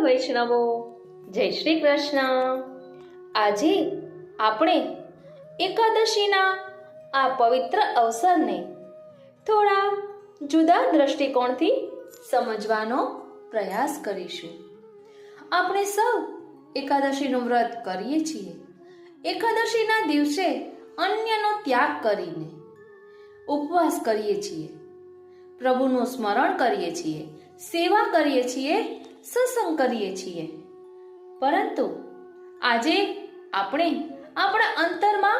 વૈષ્ણવો, જય શ્રી કૃષ્ણ। આજે આપણે એકાદશીના આ પવિત્ર અવસરને થોડા જુદા દ્રષ્ટિકોણથી સમજવાનો પ્રયાસ કરીશું। આપણે સૌ એકાદશીનું વ્રત કરીએ છીએ। એકાદશીના દિવસે અન્યનો ત્યાગ કરીને ઉપવાસ કરીએ છીએ, પ્રભુનું સ્મરણ કરીએ છીએ, સેવા કરીએ છીએ, સત્સંગ કરીએ છીએ। પરંતુ આજે આપણે આપણા અંતરમાં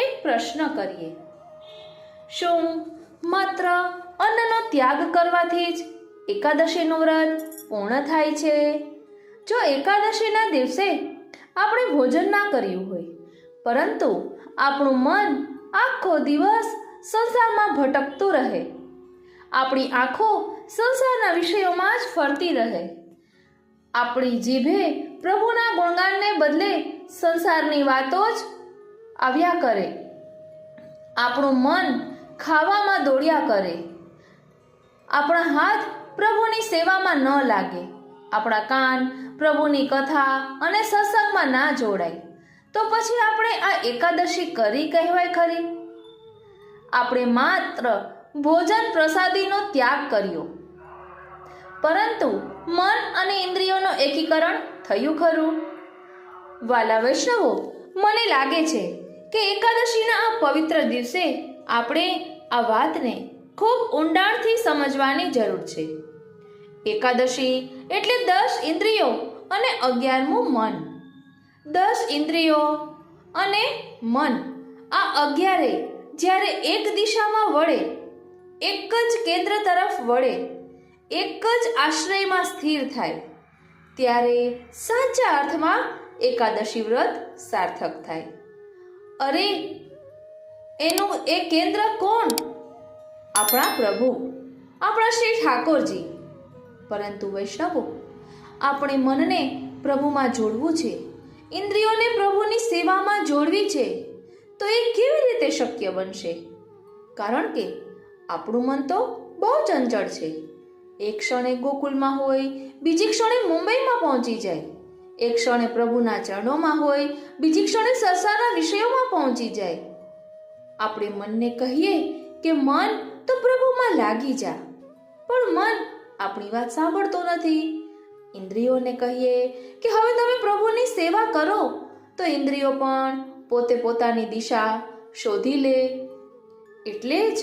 એક પ્રશ્ન કરીએ, શું માત્ર અન્નનો ત્યાગ કરવાથી જ એકાદશીનું વ્રત પૂર્ણ થાય છે? જો એકાદશીના દિવસે આપણે ભોજન ના કર્યું હોય, પરંતુ આપણું મન આખો દિવસ સંસારમાં ભટકતું રહે, આપણી આંખો સંસારના વિષયોમાં જ ફરતી રહે, આપણી જીભે પ્રભુના ગુણગાનને બદલે સંસારની વાતો જ આવ્યા કરે, આપણું મન ખાવામાં દોડ્યા કરે, આપણા હાથ પ્રભુની સેવામાં ન લાગે, આપણા કાન પ્રભુની કથા અને સત્સંગમાં ના જોડાય, તો પછી આપણે આ એકાદશી કરી કહેવાય ખરી? આપણે માત્ર ભોજન પ્રસાદીનો ત્યાગ કર્યો, પરંતુ મન અને ઇન્દ્રિયોનો એકીકરણ થયું ખરું? વાલા વૈષ્ણવો, મને લાગે છે કે એકાદશીના આ પવિત્ર દિવસે આપણે આ વાતને ખૂબ ઊંડાણથી સમજવાની જરૂર છે। એકાદશી એટલે 10 ઇન્દ્રિયો અને 11મું મન। 10 ઇન્દ્રિયો અને મન, આ 11 જ્યારે એક દિશામાં વળે, એક જ કેન્દ્ર તરફ વળે, એક જ આશ્રયમાં સ્થિર થાય, ત્યારે સાચા અર્થમાં એકાદશી વ્રત સાર્થક થાય। અરે, એનું એ કેન્દ્ર કોણ? આપણા પ્રભુ, આપણા શ્રી ઠાકોરજી। પરંતુ વૈષ્ણવો, આપણે મનને પ્રભુમાં જોડવું છે, ઇન્દ્રિયોને પ્રભુની સેવામાં જોડવી છે, તો એ કેવી રીતે શક્ય બનશે? કારણ કે આપણું મન તો બહુ ચંચળ છે। એક ક્ષણે ગોકુલમાં હોય, બીજી ક્ષણે મુંબઈમાં પહોંચી જાય, એક ક્ષણે પ્રભુના ચરણોમાં હોય, બીજી ક્ષણે સંસારના વિષયોમાં પહોંચી જાય। આપણે મનને કહીએ કે મન તો પ્રભુમાં લાગી જા, પણ મન આપણી વાત સાંભળતો નથી। ઇન્દ્રિયોને કહીએ કે હવે તમે પ્રભુની સેવા કરો, તો ઇન્દ્રિયો પણ પોતે પોતાની દિશા શોધી લે। એટલે જ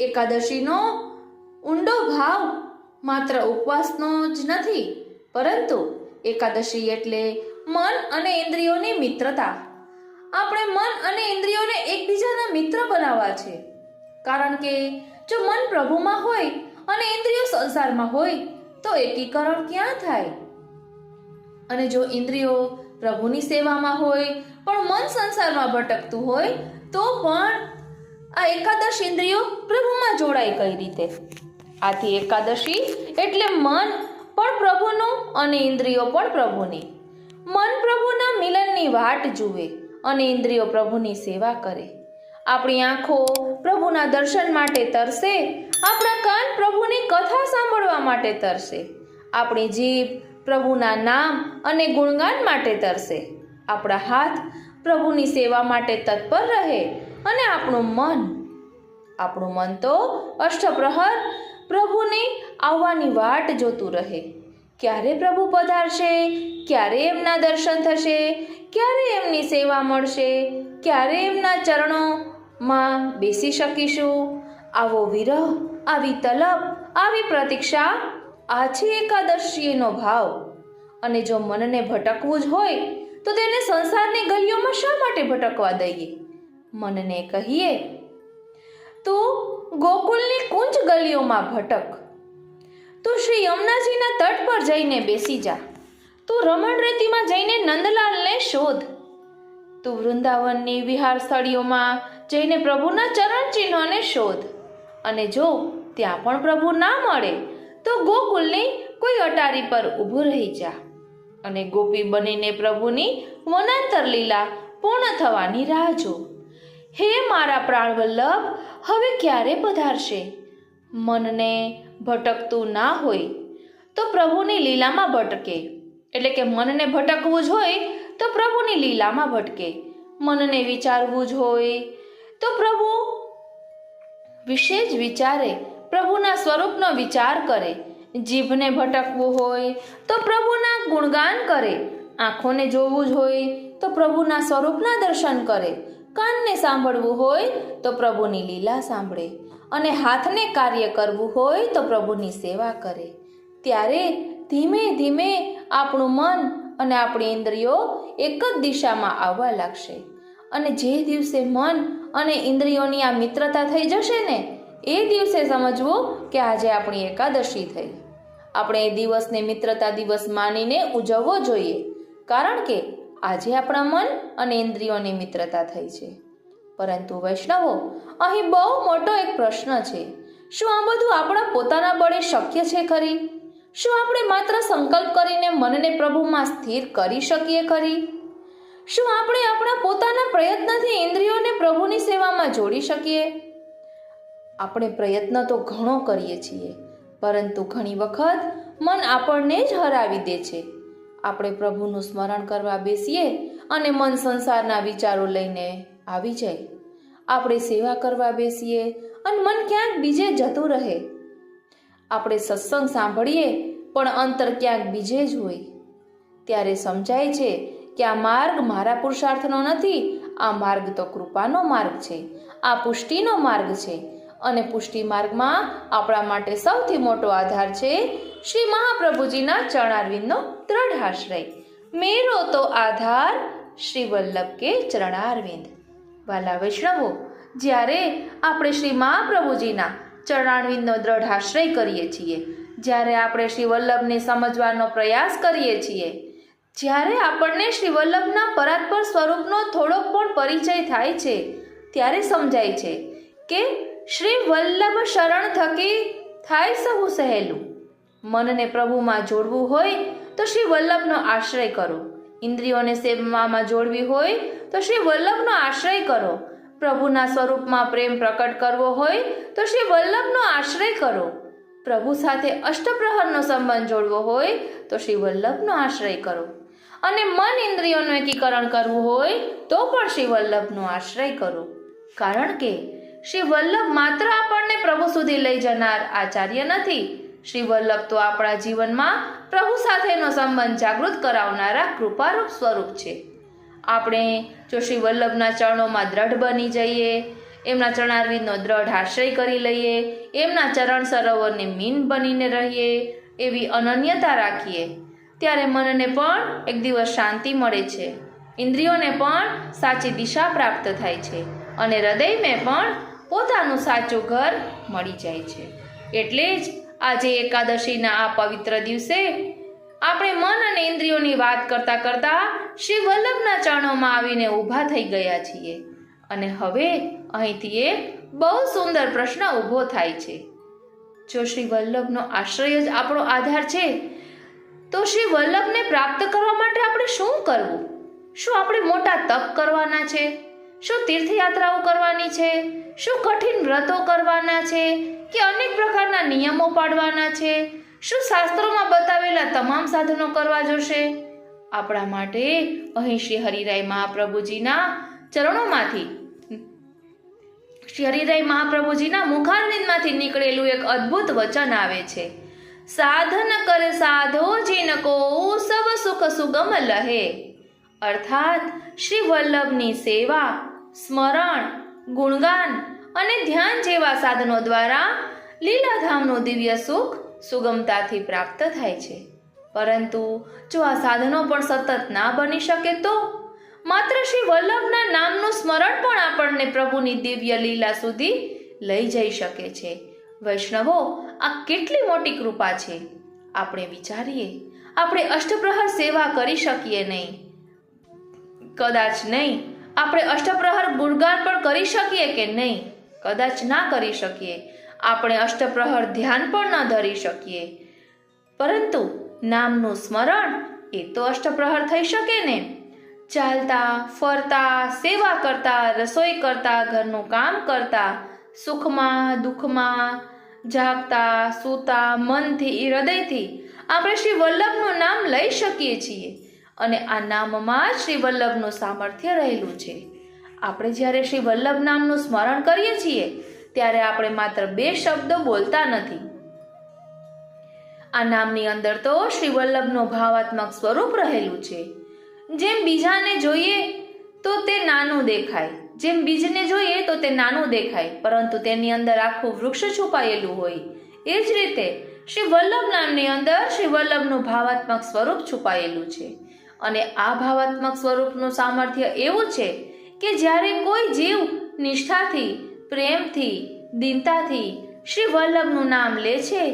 એકાદશીનો ઊંડો ભાવ માત્ર ઉપવાસનો જ નથી, પરંતુ એકાદશી એટલે મન અને ઇન્દ્રિયોની મિત્રતા। આપણે મન અને ઇન્દ્રિયોને એકબીજાના મિત્ર બનાવવા છે, કારણ કે જો મન પ્રભુમાં હોય અને ઇન્દ્રિયો સંસારમાં હોય તો એકીકરણ ક્યાં થાય? અને જો ઇન્દ્રિયો પ્રભુની સેવામાં હોય પણ મન સંસારમાં ભટકતું હોય, તો પણ આ એકાદશ ઇન્દ્રિયો પ્રભુમાં જોડાય કઈ રીતે? આથી એકાદશી એટલે મન પણ પ્રભુનું અને ઇન્દ્રિયો પણ પ્રભુની। મન પ્રભુના મિલનની વાટ જુએ અને ઇન્દ્રિયો પ્રભુની સેવા કરે। આપણી આંખો પ્રભુના દર્શન માટે તરસે, આપણા કાન પ્રભુની કથા સાંભળવા માટે તરસે, આપણી જીભ પ્રભુના નામ અને ગુણગાન માટે તરસે, આપણા હાથ પ્રભુની સેવા માટે તત્પર રહે, અને આપણું મન તો અષ્ટપ્રહર પ્રભુની આવવાની વાટ જોતું રહે। ક્યારે પ્રભુ પધારશે, ક્યારે એમના દર્શન થશે, ક્યારે એમની સેવા મળશે, ક્યારે એમના ચરણોમાં બેસી શકીશું? આવો વિરહ, આવી તલબ, આવી પ્રતીક્ષા, આ છે એકાદશીનો ભાવ। અને જો મનને ભટકવું જ હોય, તો તેને સંસારની ગલીઓમાં શા માટે ભટકવા દઈએ? મનને કહીએ, તું ગોકુલની કુંજ ગલીઓમાં ભટક, તું શ્રી યમુનાજીના તટ પર જઈને બેસી જા, તું રમણ રેતીમાં જઈને નંદલાલને શોધ, તું વૃંદાવનની વિહાર સ્થળીઓમાં જઈને પ્રભુના ચરણ ચિહ્નોને શોધ, અને જો ત્યાં પણ પ્રભુ ના મળે તો ગોકુલની કોઈ અટારી પર ઊભું રહી જા અને ગોપી બનીને પ્રભુની વનાંતર લીલા પૂર્ણ થવાની રાહ જો। હે મારા પ્રાણ વલ્લભ, હવે ક્યારે પધારશે? મનને ભટકતું ના હોય તો પ્રભુની લીલામાં ભટકે, એટલે કે મનને ભટકવું જ હોય તો પ્રભુની લીલામાં ભટકે, મનને વિચારવું જ હોય તો પ્રભુ વિશે જ વિચારે, પ્રભુના સ્વરૂપનો વિચાર કરે, જીભને ભટકવું હોય તો પ્રભુના ગુણગાન કરે, આંખોને જોવું જ હોય તો પ્રભુના સ્વરૂપના દર્શન કરે, કાનને સાંભળવું હોય તો પ્રભુની લીલા સાંભળે અને હાથને કાર્ય કરવું હોય તો પ્રભુની સેવા કરે. ત્યારે ધીમે ધીમે આપણું મન અને આપણી ઇન્દ્રિયો એક જ દિશામાં આવવા લાગશે. અને જે દિવસે મન અને ઇન્દ્રિયોની આ મિત્રતા થઈ જશે ને, એ દિવસે સમજવું કે આજે આપણી એકાદશી થઈ. આપણે એ દિવસને મિત્રતા દિવસ માનીને ઉજવવો જોઈએ, કારણ કે આજે આપણા મન અને ઇન્દ્રિયોની મિત્રતા થઈ છે. પરંતુ વૈષ્ણવો, અહીં બહુ મોટો એક પ્રશ્ન છે. શું આ બધું આપણા પોતાના બળે શક્ય છે ખરી? શું આપણે માત્ર સંકલ્પ કરીને મનને પ્રભુમાં સ્થિર કરી શકીએ ખરી? શું આપણે આપણા પોતાના પ્રયત્નથી ઇન્દ્રિયોને પ્રભુની સેવામાં જોડી શકીએ? આપણે પ્રયત્ન તો ઘણો કરીએ છીએ, પરંતુ ઘણી વખત મન આપણને જ હરાવી દે છે. આપણે પ્રભુનું સ્મરણ કરવા બેસીએ અને મન સંસારના વિચારો લઈને આવી જાય. આપણે સેવા કરવા બેસીએ અને મન ક્યાંક બીજે જતું રહે. આપણે સત્સંગ સાંભળીએ પણ અંતર ક્યાંક બીજે જ હોય. ત્યારે સમજાય છે કે આ માર્ગ મારા પુરુષાર્થનો નથી, આ માર્ગ તો કૃપાનો માર્ગ છે, આ પુષ્ટિનો માર્ગ છે. અને પુષ્ટિ માર્ગમાં આપણા માટે સૌથી મોટો આધાર છે શ્રી મહાપ્રભુજીના ચરણારવિંદનો દ્રઢ આશ્રય. મેરો તો આધાર શ્રી વલ્લભ કે ચરણારવિંદ. વાલા વૈષ્ણવો, જ્યારે આપણે શ્રી મહાપ્રભુજીના ચરણારવિંદનો દ્રઢ આશ્રય કરીએ છીએ, જ્યારે આપણે શ્રી વલ્લભને સમજવાનો પ્રયાસ કરીએ છીએ, જ્યારે આપણને શ્રી વલ્લભના પરાત્પર સ્વરૂપનો થોડોક પણ પરિચય થાય છે, ત્યારે સમજાય છે કે શ્રી વલ્લભ શરણ થકી થાય સહુ સહેલું. મનને પ્રભુમાં જોડવું હોય તો શ્રી વલ્લભનો આશ્રય કરો. ઇન્દ્રિયોને સેવામાં જોડવી હોય તો શ્રી વલ્લભનો આશ્રય કરો. પ્રભુના સ્વરૂપમાં પ્રેમ પ્રકટ કરવો હોય તો શ્રી વલ્લભનો આશ્રય કરો. પ્રભુ સાથે અષ્ટપ્રહરનો સંબંધ જોડવો હોય તો શ્રી વલ્લભનો આશ્રય કરો. અને મન ઇન્દ્રિયોનું એકીકરણ કરવું હોય તો પણ શ્રી વલ્લભનો આશ્રય કરો. કારણ કે શ્રી વલ્લભ માત્ર આપણને પ્રભુ સુધી લઈ જનાર આચાર્ય નથી. શ્રી વલ્લભ તો આપણા જીવનમાં પ્રભુ સાથેનો સંબંધ જાગૃત કરાવનારા કૃપારૂપ સ્વરૂપ છે. આપણે જો શ્રી વલ્લભના ચરણોમાં દ્રઢ બની જઈએ, એમના ચરણારવિંદનો દ્રઢ આશ્રય કરી લઈએ, એમના ચરણ સરોવરને મીન બનીને રહીએ, એવી અનન્યતા રાખીએ, ત્યારે મનને પણ એક દિવસ શાંતિ મળે છે, ઇન્દ્રિયોને પણ સાચી દિશા પ્રાપ્ત થાય છે અને હૃદયને પણ પોતાનું સાચું ઘર મળી જાય છે. એટલે જ આજે એકાદશીના આ પવિત્ર દિવસે આપણે મન અને ઇન્દ્રિયોની વાત કરતા કરતા શ્રી વલ્લભના ચરણોમાં આવીને ઊભા થઈ ગયા છીએ. અને હવે અહીંથી એક બહુ સુંદર પ્રશ્ન ઊભો થાય છે. જો શ્રી વલ્લભનો આશ્રય જ આપણો આધાર છે, તો શ્રી વલ્લભને પ્રાપ્ત કરવા માટે આપણે શું કરવું? શું આપણે મોટા તપ કરવાના છે? શું તીર્થયાત્રાઓ કરવાની છે? શું કઠિન વ્રતો કરવાના છે કે અનેક પ્રકારના નિયમો પાડવાના છે? શું શાસ્ત્રોમાં બતાવેલા તમામ સાધનો કરવા જોશે? આપણા માટે અહીં શ્રી હરિરાય મહાપ્રભુજીના ચરણોમાંથી, શ્રી હરિરાય મહાપ્રભુજીના મુખારવિંદમાંથી નીકળેલું એક અદ્ભુત વચન આવે છે. સાધન કર સાધો જીન કો સબ સુખ સુગમ લહે. અર્થાત શ્રી વલ્લભની સેવા, સ્મરણ, ગુણગાન અને ધ્યાન જેવા સાધનો દ્વારા લીલાધામનું દિવ્ય સુખ સુગમતાથી પ્રાપ્ત થાય છે. પરંતુ જો આ સાધનો પણ સતત ના બની શકે તો માત્ર શ્રી વલ્લભના નામનું સ્મરણ પણ આપણને પ્રભુની દિવ્ય લીલા સુધી લઈ જઈ શકે છે. વૈષ્ણવો, આ કેટલી મોટી કૃપા છે! આપણે વિચારીએ, આપણે અષ્ટપ્રહર સેવા કરી શકીએ નહીં, કદાચ નહીં. આપણે અષ્ટપ્રહર ગુણગાન પણ કરી શકીએ કે નહીં? કદાચ ના કરી શકીએ. આપણે અષ્ટપ્રહર ધ્યાન પણ ન ધરી શકીએ. પરંતુ નામનું સ્મરણ એ તો અષ્ટપ્રહર થઈ શકે ને. ચાલતા, ફરતા, સેવા કરતા, રસોઈ કરતા, ઘરનું કામ કરતા, સુખમાં દુઃખમાં, જાગતા, સૂતા, મનથી, હૃદયથી આપણે શ્રી વલ્લભનું નામ લઈ શકીએ છીએ અને આ નામમાં જ શ્રી વલ્લભનું સામર્થ્ય રહેલું છે. આપણે જ્યારે શ્રી વલ્લભ નામનું સ્મરણ કરીએ છીએ ત્યારે આપણે માત્ર 2 શબ્દો બોલતા નથી. આ નામની અંદર તો શ્રી વલ્લભનું ભાવાત્મક સ્વરૂપ રહેલું છે. જેમ બીજાને જોઈએ તો તે નાનું દેખાય, જેમ બીજને જોઈએ તો તે નાનું દેખાય, પરંતુ તેની અંદર આખું વૃક્ષ છુપાયેલું હોય. એ જ રીતે શ્રી વલ્લભ નામની અંદર શ્રી વલ્લભનું ભાવાત્મક સ્વરૂપ છુપાયેલું છે. અને આ ભાવાત્મક સ્વરૂપનું સામર્થ્ય એવું છે કે જ્યારે કોઈ જીવ નિષ્ઠાથી, પ્રેમથી, દીનતાથી શ્રી વલ્લભનું નામ લે છે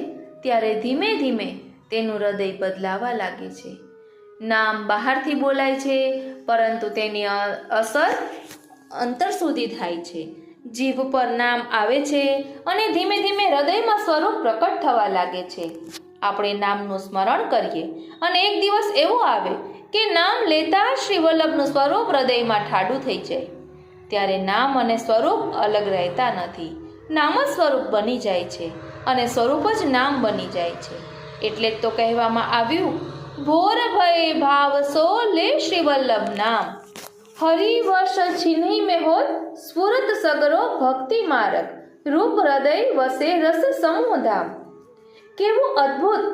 ત્યારે ધીમે ધીમે તેનું હૃદય બદલાવા લાગે છે. નામ બહારથી બોલાય છે, પરંતુ તેની અસર અંતર સુધી થાય છે. જીભ પર નામ આવે છે અને ધીમે ધીમે હૃદયમાં સ્વરૂપ પ્રકટ થવા લાગે છે. આપણે નામનું સ્મરણ કરીએ અને એક દિવસ એવો આવે કે નામ લેતા શ્રી વલ્લભનું સ્વરૂપ હૃદયમાં ઠાડું થઈ જાય. ત્યારે નામ અને સ્વરૂપ અલગ રહેતા નથી. નામ જ સ્વરૂપ બની જાય છે અને સ્વરૂપ જ નામ બની જાય છે. એટલે જ તો કહેવામાં આવ્યું, ભોર ભય ભાવ સો લે શ્રી વલ્લભ નામ, હરિવશ છીની મેં હોત સ્ફુરત સગરો ભક્તિ માર્ગ, રૂપ હૃદય વસે રસ સમૂહ ધામ. કેવું અદ્ભુત!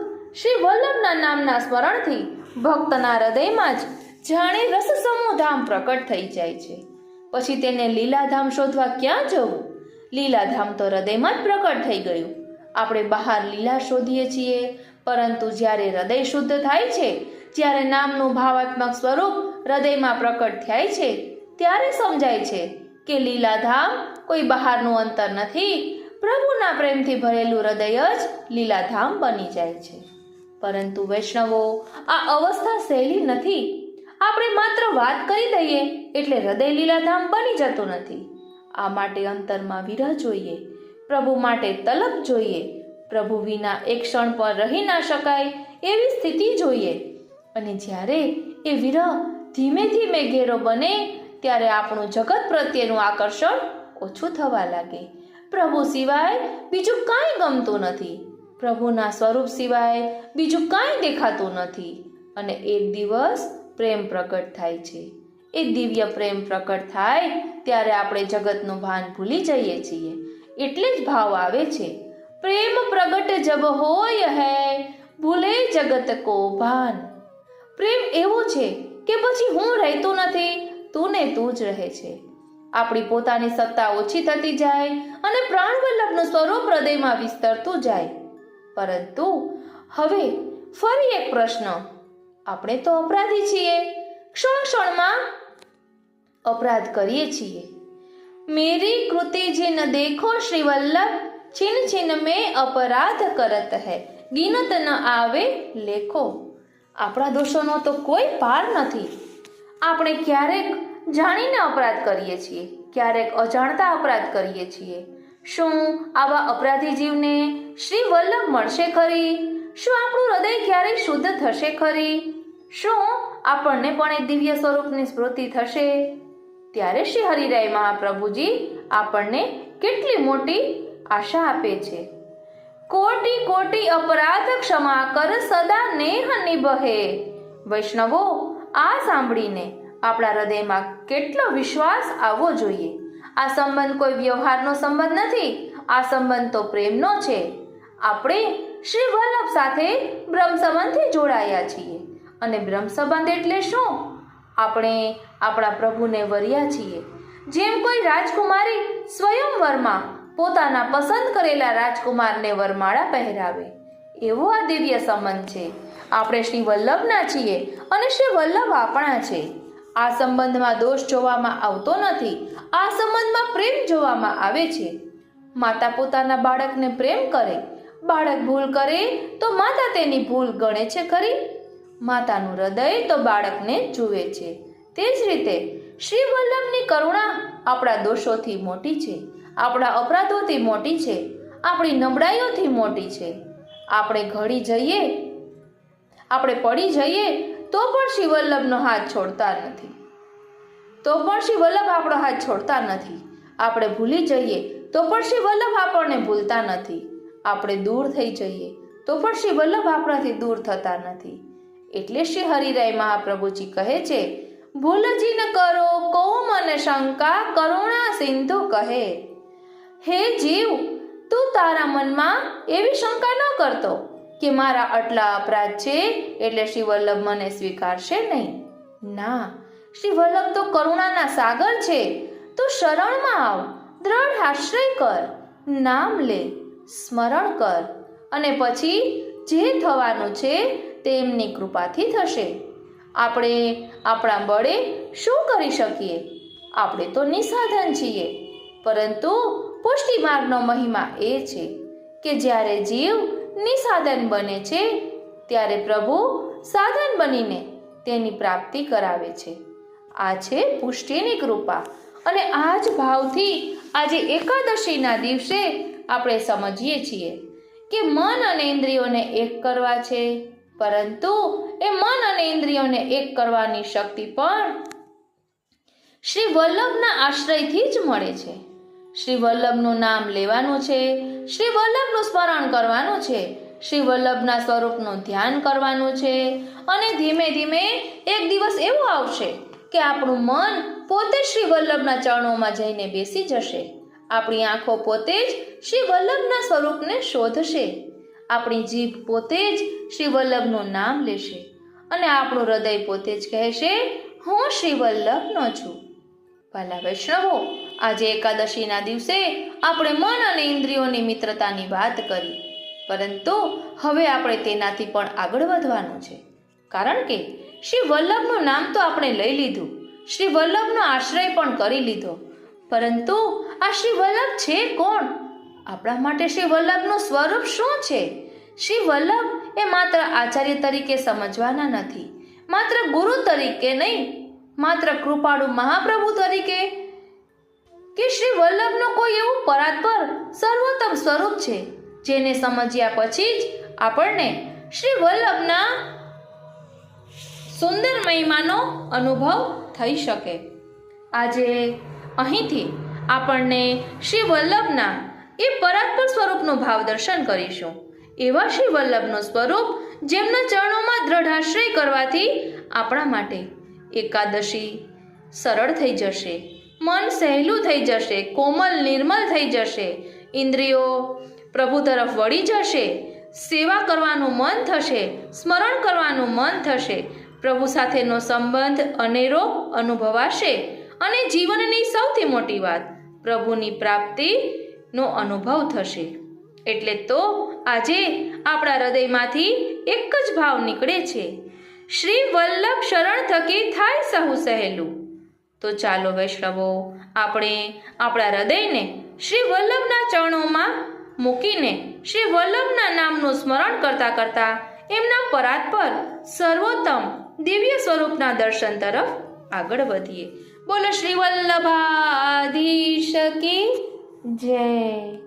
શ્રી વલ્લભના નામના સ્મરણથી ભક્તના હૃદયમાં જ જાણે રસ સમૂહ ધામ પ્રકટ થઈ જાય છે. પછી તેને લીલાધામ શોધવા ક્યાં જવું? લીલાધામ તો હૃદયમાં જ પ્રકટ થઈ ગયું. આપણે બહાર લીલા શોધીએ છીએ, પરંતુ જ્યારે હૃદય શુદ્ધ થાય છે, જ્યારે નામનું ભાવાત્મક સ્વરૂપ હૃદયમાં પ્રકટ થાય છે, ત્યારે સમજાય છે કે લીલાધામ કોઈ બહારનું અંતર નથી. પ્રભુના પ્રેમથી ભરેલું હૃદય જ લીલાધામ બની જાય છે. પરંતુ વૈષ્ણવો, આ અવસ્થા સહેલી નથી. આપણે માત્ર વાત કરી દઈએ એટલે હૃદય લીલાધામ બની જતું નથી. આ માટે અંતરમાં વિરહ જોઈએ, પ્રભુ માટે તલબ જોઈએ, પ્રભુ વિના એક ક્ષણ પર રહી ના શકાય એવી સ્થિતિ જોઈએ. અને જ્યારે એ વિરહ ધીમે ધીમે ઘેરો બને ત્યારે આપણું જગત પ્રત્યેનું આકર્ષણ ઓછું થવા લાગે. પ્રભુ સિવાય બીજું કાંઈ ગમતું નથી, પ્રભુના સ્વરૂપ સિવાય બીજું કાંઈ દેખાતું નથી. અને એક દિવસ પ્રેમ પ્રગટ થાય છે. એ દિવ્ય પ્રેમ પ્રકટ થાય ત્યારે આપણે જગતનું ભાન ભૂલી જઈએ છીએ. એટલે જ ભાવ આવે છે, પ્રેમ પ્રગટ જબ હોય હૈ ભૂલે જગત કો ભાન. પ્રેમ એવું છે કે પછી હું રહેતું નથી, તું ને તું જ રહે છે. આપણી પોતાની સત્તા ઓછી થતી જાય અને પ્રાણવલ્લભનું સ્વરૂપ હૃદયમાં વિસ્તરતું જાય. પરંતુ હવે ફરી એક પ્રશ્ન, આપણે તો અપરાધી છીએ, ક્ષણ ક્ષણમાં અપરાધ કરીએ છીએ. મેરી કૃતિ જીન દેખો શ્રી વલ્લભ, છીન છીન મેં અપરાધ કરત હૈ, ગિનત ન આવે લેખો. આપણા દોષોનો તો કોઈ પાર નથી. આપણે ક્યારેક જાણીને અપરાધ કરીએ છીએ, ક્યારેક અજાણતા અપરાધ કરીએ છીએ. શું આવા અપરાધી જીવને શ્રી વલ્લભ મળશે ખરી? શું આપણું હૃદય ક્યારેય શુદ્ધ થશે ખરી? શું આપણને પણ એ દિવ્ય સ્વરૂપની સ્મૃતિ થશે? ત્યારે શ્રી હરિરાય મહાપ્રભુજી આપણને કેટલી મોટી આશા આપે છે. કોટી કોટી અપરાધ ક્ષમા કર, સદા નેહ નિભહે. વૈષ્ણવો, આ સાંભળીને આપણા હૃદયમાં કેટલો વિશ્વાસ આવવો જોઈએ. આ સંબંધ કોઈ વ્યવહારનો સંબંધ નથી, આ સંબંધ તો પ્રેમનો છે. આપણે શ્રી વલ્લભ સાથે બ્રહ્મ સંબંધથી જોડાયા છીએ. અને બ્રહ્મ સંબંધ એટલે શું? આપણે આપણા પ્રભુને વર્યા છીએ. જેમ કોઈ રાજકુમારી સ્વયંવરમાં પોતાના પસંદ કરેલા રાજકુમારને વરમાળા પહેરાવે, એવો આ દિવ્ય સંબંધ છે. આપણે શ્રી વલ્લભના છીએ અને શ્રી વલ્લભ આપણા છે. આ સંબંધમાં દોષ જોવામાં આવતો નથી, આ સંબંધમાં પ્રેમ જોવામાં આવે છે. માતા પોતાના બાળકને પ્રેમ કરે, બાળક ભૂલ કરે તો માતા તેની ભૂલ ગણે છે ખરી? માતાનું હૃદય તો બાળકને જુએ છે. તે જ રીતે શ્રી વલ્લભની કરુણા આપણા દોષોથી મોટી છે, આપણા અપરાધોથી મોટી છે, આપણી નબળાઈઓથી મોટી છે. આપણે ઘડી જઈએ, આપણે પડી જઈએ તો પણ શ્રી વલ્લભનો હાથ છોડતા નથી, તો પણ શ્રી વલ્લભ આપણો હાથ છોડતા નથી. આપણે ભૂલી જઈએ તો પણ શ્રી વલ્લભ આપણને ભૂલતા નથી. આપણે દૂર થઈ જઈએ તો પણ શ્રી વલ્લભ આપણાથી દૂર થતા નથી. એટલે શ્રી હરિરાય મહાપ્રભુજી કહે છે, ભૂલજી ન કરો કો મન શંકા, કરુણા સિંધુ કહે. હે જીવ, તું તારા મનમાં એવી શંકા ન કરતો કે મારા આટલા અપરાધ છે એટલે શ્રી વલ્લભ મને સ્વીકારશે નહીં. ના, શ્રી વલ્લભ તો કરુણાના સાગર છે. તું શરણમાં આવ, દ્રઢ આશ્રય કર, નામ લે, સ્મરણ કર, અને પછી જે થવાનું છે તે એમની કૃપાથી થશે. આપણે આપણા બળે શું કરી શકીએ? આપણે તો નિસાધન છીએ. પરંતુ પુષ્ટિ માર્ગનો મહિમા એ છે કે જ્યારે જીવ નિસાધન બને છે ત્યારે પ્રભુ સાધન બનીને તેની પ્રાપ્તિ કરાવે છે. આ છે પુષ્ટિની કૃપા. અને આ જ ભાવથી આજે એકાદશીના દિવસે આપણે સમજીએ છીએ કે મન અને ઇન્દ્રિયોને એક કરવા છે. પરંતુ એ મન અને ઇન્દ્રિયોને એક કરવાની શક્તિ પણ શ્રી વલ્લભના આશ્રયથી જ મળે છે. શ્રી વલ્લભનું નામ લેવાનું છે, શ્રી વલ્લભનું સ્મરણ કરવાનું છે, શ્રી વલ્લભના સ્વરૂપનું ધ્યાન કરવાનું છે. અને ધીમે ધીમે એક દિવસ એવો આવશે કે આપણું મન પોતે શ્રી વલ્લભના ચરણોમાં જઈને બેસી જશે. આપણી આંખો પોતે જ શ્રી વલ્લભના સ્વરૂપને શોધશે. આપણી જીભ પોતે જ શ્રી વલ્લભનું નામ લેશે. અને આપણું હૃદય પોતે જ કહેશે, હું શ્રી વલ્લભનો છું. ભલા વૈષ્ણવો, આજે એકાદશીના દિવસે આપણે મન અને ઇન્દ્રિયોની મિત્રતાની વાત કરી. પરંતુ હવે આપણે તેનાથી પણ આગળ વધવાનું છે. કારણ કે શ્રી વલ્લભનું નામ તો આપણે લઈ લીધું, શ્રી વલ્લભનો આશ્રય પણ કરી લીધો. પરંતુ આ શ્રી વલ્લભ છે કોણ? આપણા માટે શ્રી વલ્લભનું સ્વરૂપ શું છે? શ્રી વલ્લભ એ માત્ર આચાર્ય તરીકે સમજવાના નથી, માત્ર ગુરુ તરીકે નહીં, માત્ર કૃપાળુ મહાપ્રભુ તરીકે, કે શ્રી વલ્લભનું કોઈ એવું પરાત્પર સર્વોત્તમ સ્વરૂપ છે જેને સમજ્યા પછી જ આપણને શ્રી વલ્લભના સુંદર મહિમાનો અનુભવ થઈ શકે. આજે અહીંથી આપણને શ્રી વલ્લભના એ પરાત્પર સ્વરૂપનું ભાવ દર્શન કરીશું. એવા શ્રી વલ્લભનું સ્વરૂપ જેમના ચરણોમાં દ્રઢાશ્રય કરવાથી આપણા માટે એકાદશી સરળ થઈ જશે, મન સહેલું થઈ જશે, કોમલ નિર્મલ થઈ જશે, ઇન્દ્રિયો પ્રભુ તરફ વળી જશે, સેવા કરવાનું મન થશે, સ્મરણ કરવાનું મન થશે, પ્રભુ સાથેનો સંબંધ અનેરો અનુભવાશે અને જીવનની સૌથી મોટી વાત પ્રભુની પ્રાપ્તિનો અનુભવ થશે. એટલે તો આજે આપણા હૃદયમાંથી એક જ ભાવ નીકળે છે, શ્રી વલ્લભ શરણ થકી થાય સહુ સહેલું. તો ચાલો વૈષ્ણવો, આપણે આપણા હૃદયને શ્રી વલ્લભના ચરણોમાં મૂકીને શ્રી વલ્લભના નામનું સ્મરણ કરતા કરતા એમના પરાત્પર સર્વોત્તમ દિવ્ય સ્વરૂપના દર્શન તરફ આગળ વધીએ. બોલો શ્રી વલ્લભાધીશ કી જય.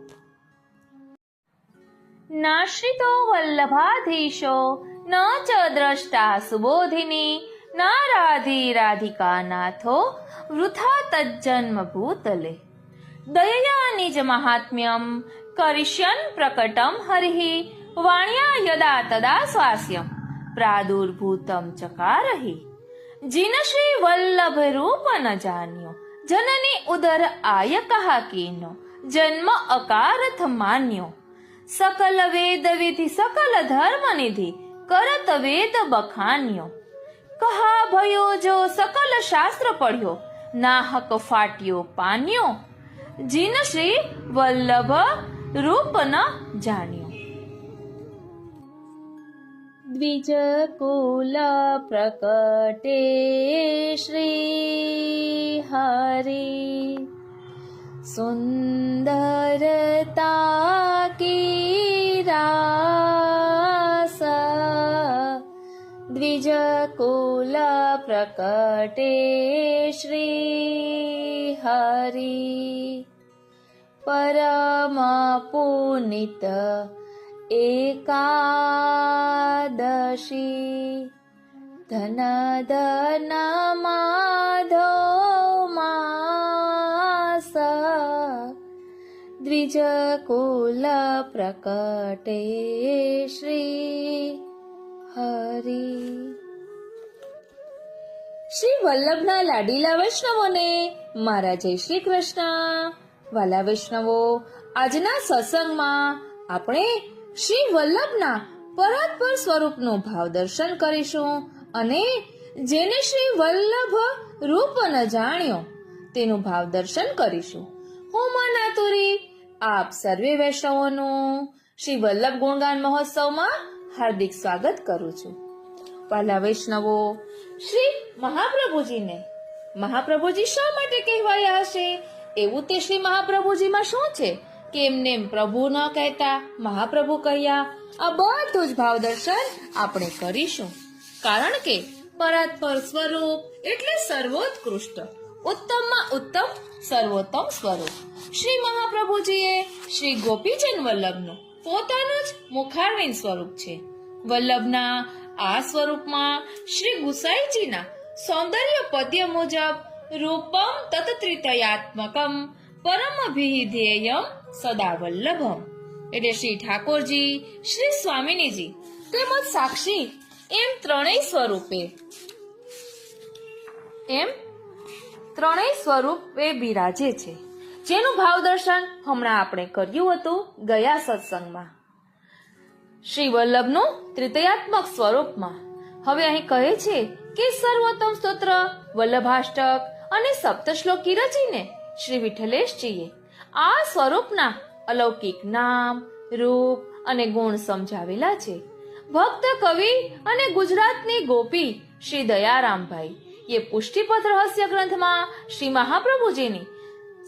નાશ્રિતો વલ્લભાધીશો ન ચ દ્રષ્ટા સુબોધિની નારાધી રાધિકા નાથો વૃથા તજ્જન્મ ભૂતલે. દયયા નિજ મહાત્મ્યમ કરિષ્યન પ્રકટમ હરિઃ વાણ્યા યદા તદા સ્વાસ્યમ પ્રાદુર્ભૂતમ ચકારહિ. जिन श्री वल्लभ रूप न जान्यो जननी उदर आय कहा कीनो जन्म अकारथ मान्यो. सकल वेद विधि सकल धर्म निधि करत वेद बखान्यो. कहा भयो जो सकल शास्त्र पढ़्यो नाहक फाट्यो पान्यो. जिन श्री वल्लभ रूप न जान्यो. द्विज कुल प्रकटे श्री हरि सुंदरता की रास. द्विज कुल प्रकटे श्री हरि परम पुनित एकादशी. धन धन माधव मास. द्विज દ્વિજ કુલ પ્રકટે શ્રી હરિ. શ્રી વલ્લભના લાડીલા વૈષ્ણવોને મારા જય શ્રી કૃષ્ણ. વાલા વૈષ્ણવો, આજના સત્સંગમાં આપણે શ્રી વલ્લભના પરાત્પર સ્વરૂપનું ભાવ દર્શન કરીશું અને જેને શ્રી વલ્લભ રૂપ ન જાણ્યો તેનું ભાવ દર્શન કરીશું. હું મનાતુરી આપ સર્વે વૈષ્ણવોનું શ્રી વલ્લભ ગુણગાન મહોત્સવમાં હાર્દિક સ્વાગત કરું છું. વાલા વૈષ્ણવો, શ્રી મહાપ્રભુજીને મહાપ્રભુજી શા માટે કહેવાયા હશે? એવું તે શ્રી મહાપ્રભુજીમાં શું છે કે એમને પ્રભુ ન કહેતા મહાપ્રભુ કહ્યા? આ બધું જ ભાવ દર્શન આપણે કરીશું. કારણ કે પરાત્પર સ્વરૂપ એટલે સર્વોત્કૃષ્ટ, ઉત્તમમાં ઉત્તમ, સર્વોત્તમ સ્વરૂપ. શ્રી મહાપ્રભુજીએ શ્રી ગોપીજન વલ્લભનું પોતાનું જ મુખારવિંદ સ્વરૂપ છે. વલ્લભના આ સ્વરૂપમાં શ્રી ગુસાઈજીના સૌંદર્ય પદ્ય મુજબ રૂપમ તત્ત્રિતયાત્મકમ પરમભિધેયમ સદા વલ્લભમ એટલે શ્રી ઠાકોરજી, શ્રી સ્વામિનીજી તેમજ સાક્ષી એમ ત્રણેય સ્વરૂપે બિરાજે છે, જેનું ભાવ દર્શન હમણાં આપણે કર્યું હતું ગયા સત્સંગમાં શ્રી વલ્લભનું ત્રિતયાત્મક સ્વરૂપમાં. હવે અહીં કહે છે કે સર્વોત્તમ સ્તોત્ર, વલ્લભાષ્ટક અને સપ્તશ્લોકી રચીને શ્રી વિઠ્ઠલેશજીએ આ સ્વરૂપના અલૌકિક નામ, રૂપ અને ગુણ સમજાવેલા છે. ભક્ત કવિ અને ગુજરાતની ગોપી શ્રી દયારામભાઈ એ પુષ્ટિપત્ર રહસ્ય ગ્રંથમાં શ્રી મહાપ્રભુજીની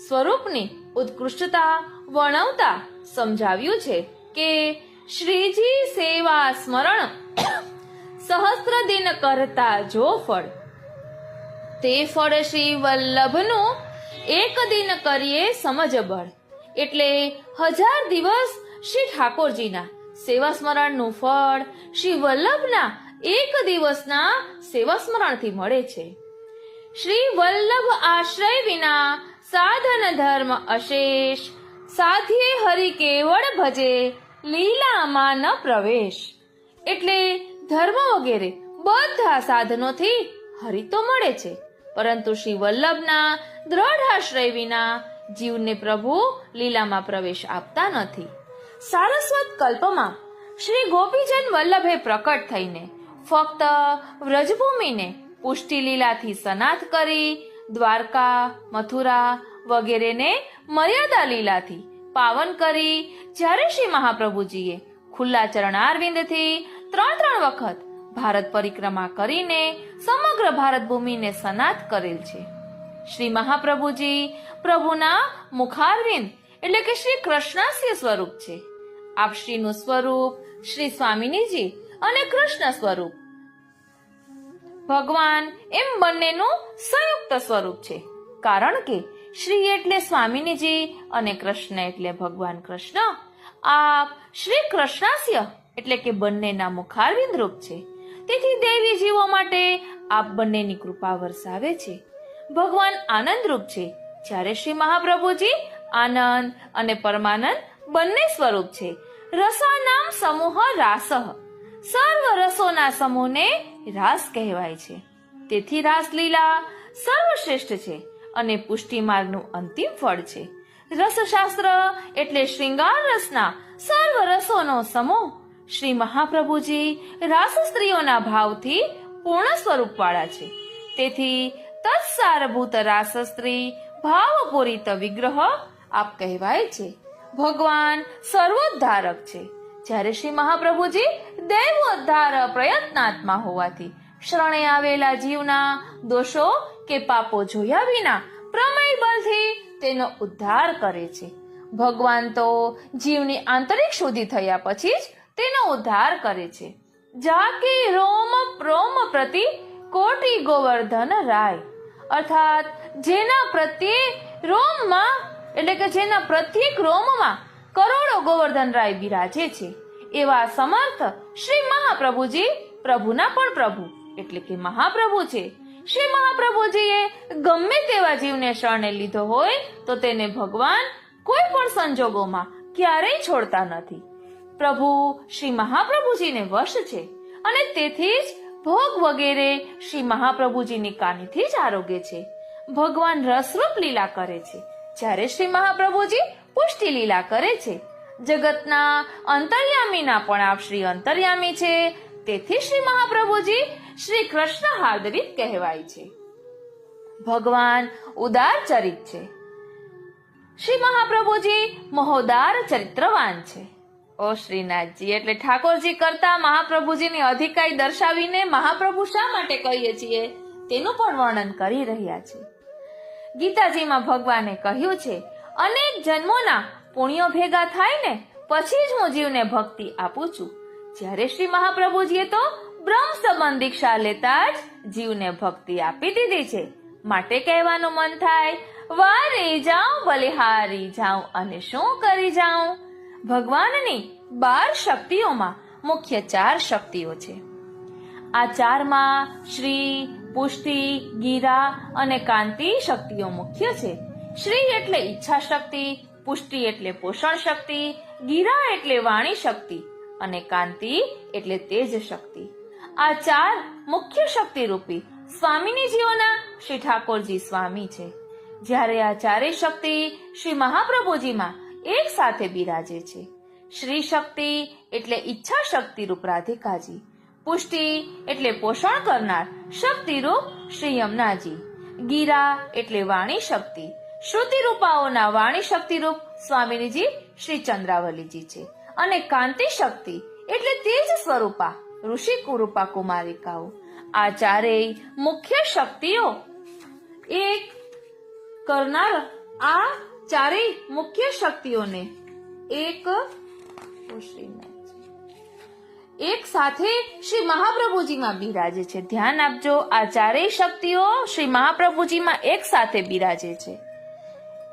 સ્વરૂપની ઉત્કૃષ્ટતા વર્ણવતા સમજાવ્યું છે કે શ્રીજી સેવા સ્મરણ સહસ્ત્ર દિન કરતા જો ફળ, તે ફળ શ્રી વલ્લભનું એક દિન કરીએ સમજ બળ. એટલે 1000 દિવસ શ્રી ઠાકોરજીના સેવા સ્મરણનું ફળ શ્રી વલ્લભના એક દિવસના સેવા સ્મરણથી મળે છે. શ્રી વલ્લભ આશ્રય વિના સાધન ધર્મ અશેષ, સાધ્યે હરિ કેવળ ભજે લીલામાં ન પ્રવેશ. એટલે ધર્મ વગેરે બધા સાધનોથી હરિ તો મળે છે, પરંતુ શ્રી વલ્લભના દ્રઢ આશ્રય વિના જીવને પ્રભુ લીલામાં પ્રવેશ આપતા નથી. સારસ્વત કલ્પમાં શ્રી ગોપીજન વલ્લભે પ્રકટ થઈને ફક્ત વ્રજભૂમિને પુષ્ટિ લીલાથી સનાથ કરી દ્વારકા, મથુરા વગેરેને મર્યાદા લીલાથી પાવન કરી જ્યારે શ્રી મહાપ્રભુજીએ ખુલ્લા ચરણારવિંદથી 3 વખત ભારત પરિક્રમા કરીને સમગ્ર ભારત ભૂમિને સનાથ કરેલ છે. શ્રી મહાપ્રભુજી પ્રભુના મુખારવિંદ એટલે કે શ્રી કૃષ્ણાસ્ય સ્વરૂપ છે. આપ શ્રીનું સ્વરૂપ શ્રી સ્વામિનીજી અને કૃષ્ણ સ્વરૂપ ભગવાન એમ બંનેનું સંયુક્ત સ્વરૂપ છે. કારણ કે શ્રી એટલે સ્વામિનીજી અને કૃષ્ણ એટલે ભગવાન કૃષ્ણ. આપ શ્રી કૃષ્ણાસ્ય એટલે કે બંનેના મુખારવિંદ રૂપ છે. તેથી દેવી જીવો માટે આપ બંનેની કૃપા વરસાવે છે. ભગવાન આનંદ રૂપ છે, જ્યારે શ્રી મહાપ્રભુજી આનંદ અને પરમાનંદ બંને સ્વરૂપ છે. રસાનામ સમૂહ રાસઃ, સર્વ રસોના સમૂહને રાસ કહેવાય છે. તેથી રાસલીલા સર્વશ્રેષ્ઠ છે અને પુષ્ટિ માર્ગનું અંતિમ ફળ છે. રસશાસ્ત્ર એટલે શ્રૃંગાર રસના સર્વ રસોનો સમૂહ. શ્રી મહાપ્રભુજી રાસ સ્ત્રીઓના ભાવથી પૂર્ણ સ્વરૂપ વાળા છે. તેથી તત્સારભૂત રાસ સ્ત્રી ભાવપૂરિત વિગ્રહ આપ કહેવાય છે. ભગવાન સર્વોદ્ધારક છે, જ્યારે શ્રી મહાપ્રભુજી દૈવોદ્ધાર પ્રયત્નાત્મા હોવાથી શરણે આવેલા જીવના દોષો કે પાપો જોયા વિના પ્રમેય બળથી તેનો ઉદ્ધાર કરે છે. ભગવાન તો જીવની આંતરિક શુદ્ધિ થયા પછી જ તેનો ઉદ્ધાર કરે છે. જાકે રોમ પ્રોમ પ્રતિ કોટી ગોવર્ધન રાય, અર્થાત જેના પ્રત્યે રોમમાં એટલે કે જેના પ્રત્યેક રોમમાં કરોડો ગોવર્ધન રાય બિરાજે છે, એવા સમર્થ શ્રી મહાપ્રભુજી પ્રભુના પણ પ્રભુ એટલે કે મહાપ્રભુ છે. શ્રી મહાપ્રભુજીએ ગમે તેવા જીવને શરણે લીધો હોય તો તેને ભગવાન કોઈ પણ સંજોગોમાં ક્યારેય છોડતા નથી. પ્રભુ શ્રી મહાપ્રભુજીને વશ છે અને તેથી જ ભોગ વગેરે શ્રી મહાપ્રભુજીની કાનીથી જ આરોગ્ય છે. ભગવાન રસરૂપ લીલા કરે છે, જ્યારે શ્રી મહાપ્રભુજી પુષ્ટિ લીલા કરે છે. જગતના અંતર્યામીના પણ આપ શ્રી અંતર્યામી છે, તેથી શ્રી મહાપ્રભુજી શ્રી કૃષ્ણ હાર્દરીત કહેવાય છે. ભગવાન ઉદાર ચરિત છે. શ્રી મહાપ્રભુજી મહોદાર ચરિત્રવાન છે. ઓ શ્રીનાથજી, એટલે ઠાકોરજી કરતા મહાપ્રભુજીની અધિકાઈ દર્શાવીને મહાપ્રભુ શા માટે કહીએ છીએ તેનું પણ વર્ણન કરી રહ્યા છે. ગીતાજીમાં ભગવાને કહ્યું છે, અનેક જન્મોના પુણ્યો ભેગા થાય ને પછી જ હું જીવને ભક્તિ આપું છું. જ્યારે શ્રી મહાપ્રભુજીએ તો બ્રહ્મ સંબંધ દીક્ષા લેતા જ જીવને ભક્તિ આપી દીધી છે. માટે કહેવાનું મન થાય, વારે જાઉં બલિહારી જાઉં અને શું કરી જાઉં. ભગવાનની 12 શક્તિઓમાં મુખ્ય 4 શક્તિઓ છે. આ 4માં શ્રી, પુષ્ટિ, ગીરા અને કાંતિ શક્તિઓ મુખ્ય છે. શ્રી એટલે ઈચ્છા શક્તિ, પુષ્ટિ એટલે પોષણ શક્તિ, ગીરા એટલે વાણી શક્તિ અને કાંતિ એટલે તેજ શક્તિ. આ 4 મુખ્ય શક્તિ રૂપી સ્વામિનીજીઓના શ્રી ઠાકોરજી સ્વામી છે. જ્યારે આ 4 શક્તિ શ્રી મહાપ્રભુજીમાં એક સાથે બિરાજે છે. શ્રી શક્તિ એટલે ઈચ્છા શક્તિ રૂપ રાધિકાજી, પુષ્ટિ એટલે પોષણ કરનાર શક્તિ રૂપ શ્રી યમુનાજી, ગીરા એટલે વાણી શક્તિ, શ્રુતિ રૂપાઓના વાણી શક્તિ રૂપ સ્વામિનીજી શ્રી ચંદ્રાવલીજી છે. અને કાંતિ શક્તિ એટલે તેજ સ્વરૂપા ઋષિ કુરૂપા કુમારિકાઓ. આ 4 મુખ્ય શક્તિઓ એક કરનાર આ 4 મુખ્ય શક્તિઓને એક સાથે શ્રી મહાપ્રભુજીમાં બિરાજે છે. ધ્યાન આપજો, આ 4 શક્તિઓ શ્રી મહાપ્રભુજીમાં એક સાથે બિરાજે છે.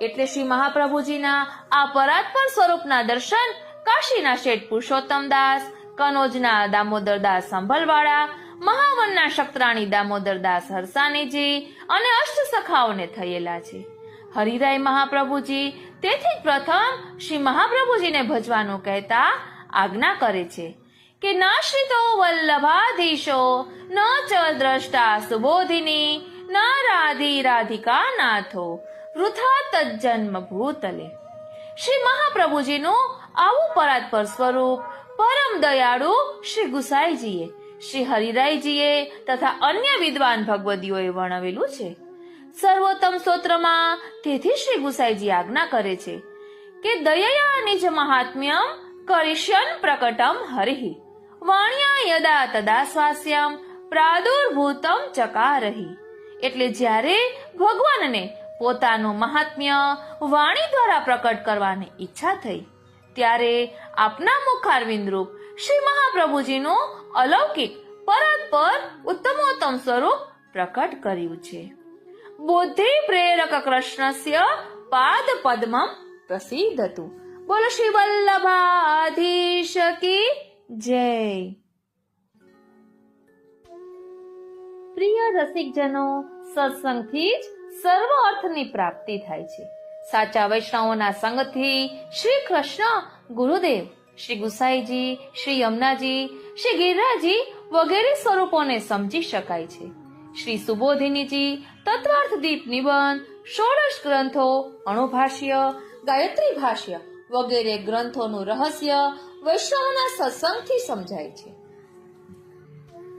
એટલે શ્રી મહાપ્રભુજીના આ પરાત્પર સ્વરૂપના દર્શન કાશીના શેઠ પુરુષોત્તમ દાસ, કનોજના દામોદર દાસ સંભલવાળા, મહાવનના શક્તરાણી દામોદર દાસ હરસાનીજી અને અષ્ટ સખાઓને થયેલા છે. હરિરાય મહાપ્રભુજી તેથી પ્રથમ શ્રી મહાપ્રભુજીને ભજવાનું કહેતા આજ્ઞા કરે છે કે નાશ્રિતો વલ્લભાધીશો ન ચ દ્રષ્ટા સુબોધિની ન રાધી રાધિકા નાથો વૃથા તજ્જન્મ ભૂતલે. શ્રી મહાપ્રભુજીનું આવું પરાત્પર સ્વરૂપ પરમ દયાળુ શ્રી ગુસાઈજીએ, શ્રી હરિરાયજીએ તથા અન્ય વિદ્વાન ભગવદીઓએ વર્ણવેલું છે. સર્વોત્તમ સ્તોત્રમાં તેથી શ્રી ગુસાઈજી આજ્ઞા કરે છે કે દયયા નિજ મહાત્મ્યમ કરિષ્યન પ્રકટમ હરિ વાણ્યા યદા તદા સ્વાસ્યમ પ્રાદુર્ભૂતમ ચકારહી. એટલે જ્યારે ભગવાનને પોતાનું મહાત્મ્ય વાણી દ્વારા પ્રકટ કરવાની ઈચ્છા થઈ ત્યારે આપના મુખારવિંદ રૂપ શ્રી મહાપ્રભુજીનું અલૌકિક પરાત્પર ઉત્તમોત્તમ સ્વરૂપ પ્રકટ કર્યું છે. બુદ્ધિ પ્રેરક કૃષ્ણસ્ય પાદ પદ્મમ પ્રસિદ્ધતું. બોલો શ્રી વલ્લભાધીશ કી જય. પ્રિય રસિકજનો, સત્સંગથી જ સર્વ અર્થની પ્રાપ્તિ થાય છે. સાચા વૈષ્ણવોના સંગથી શ્રી કૃષ્ણ, ગુરુદેવ, શ્રી ગુસાઈજી, શ્રી યમુનાજી, શ્રી ગિરિરાજી વગેરે સ્વરૂપોને સમજી શકાય છે. શ્રી સુબોધિનીજી, તત્વાર્થ દીપ નિબંધ, ષોડશ ગ્રંથો, અણુભાષ્ય, ગાયત્રી ભાષ્ય વગેરે ગ્રંથોનું રહસ્ય વૈષ્ણવોના સત્સંગથી સમજાય છે.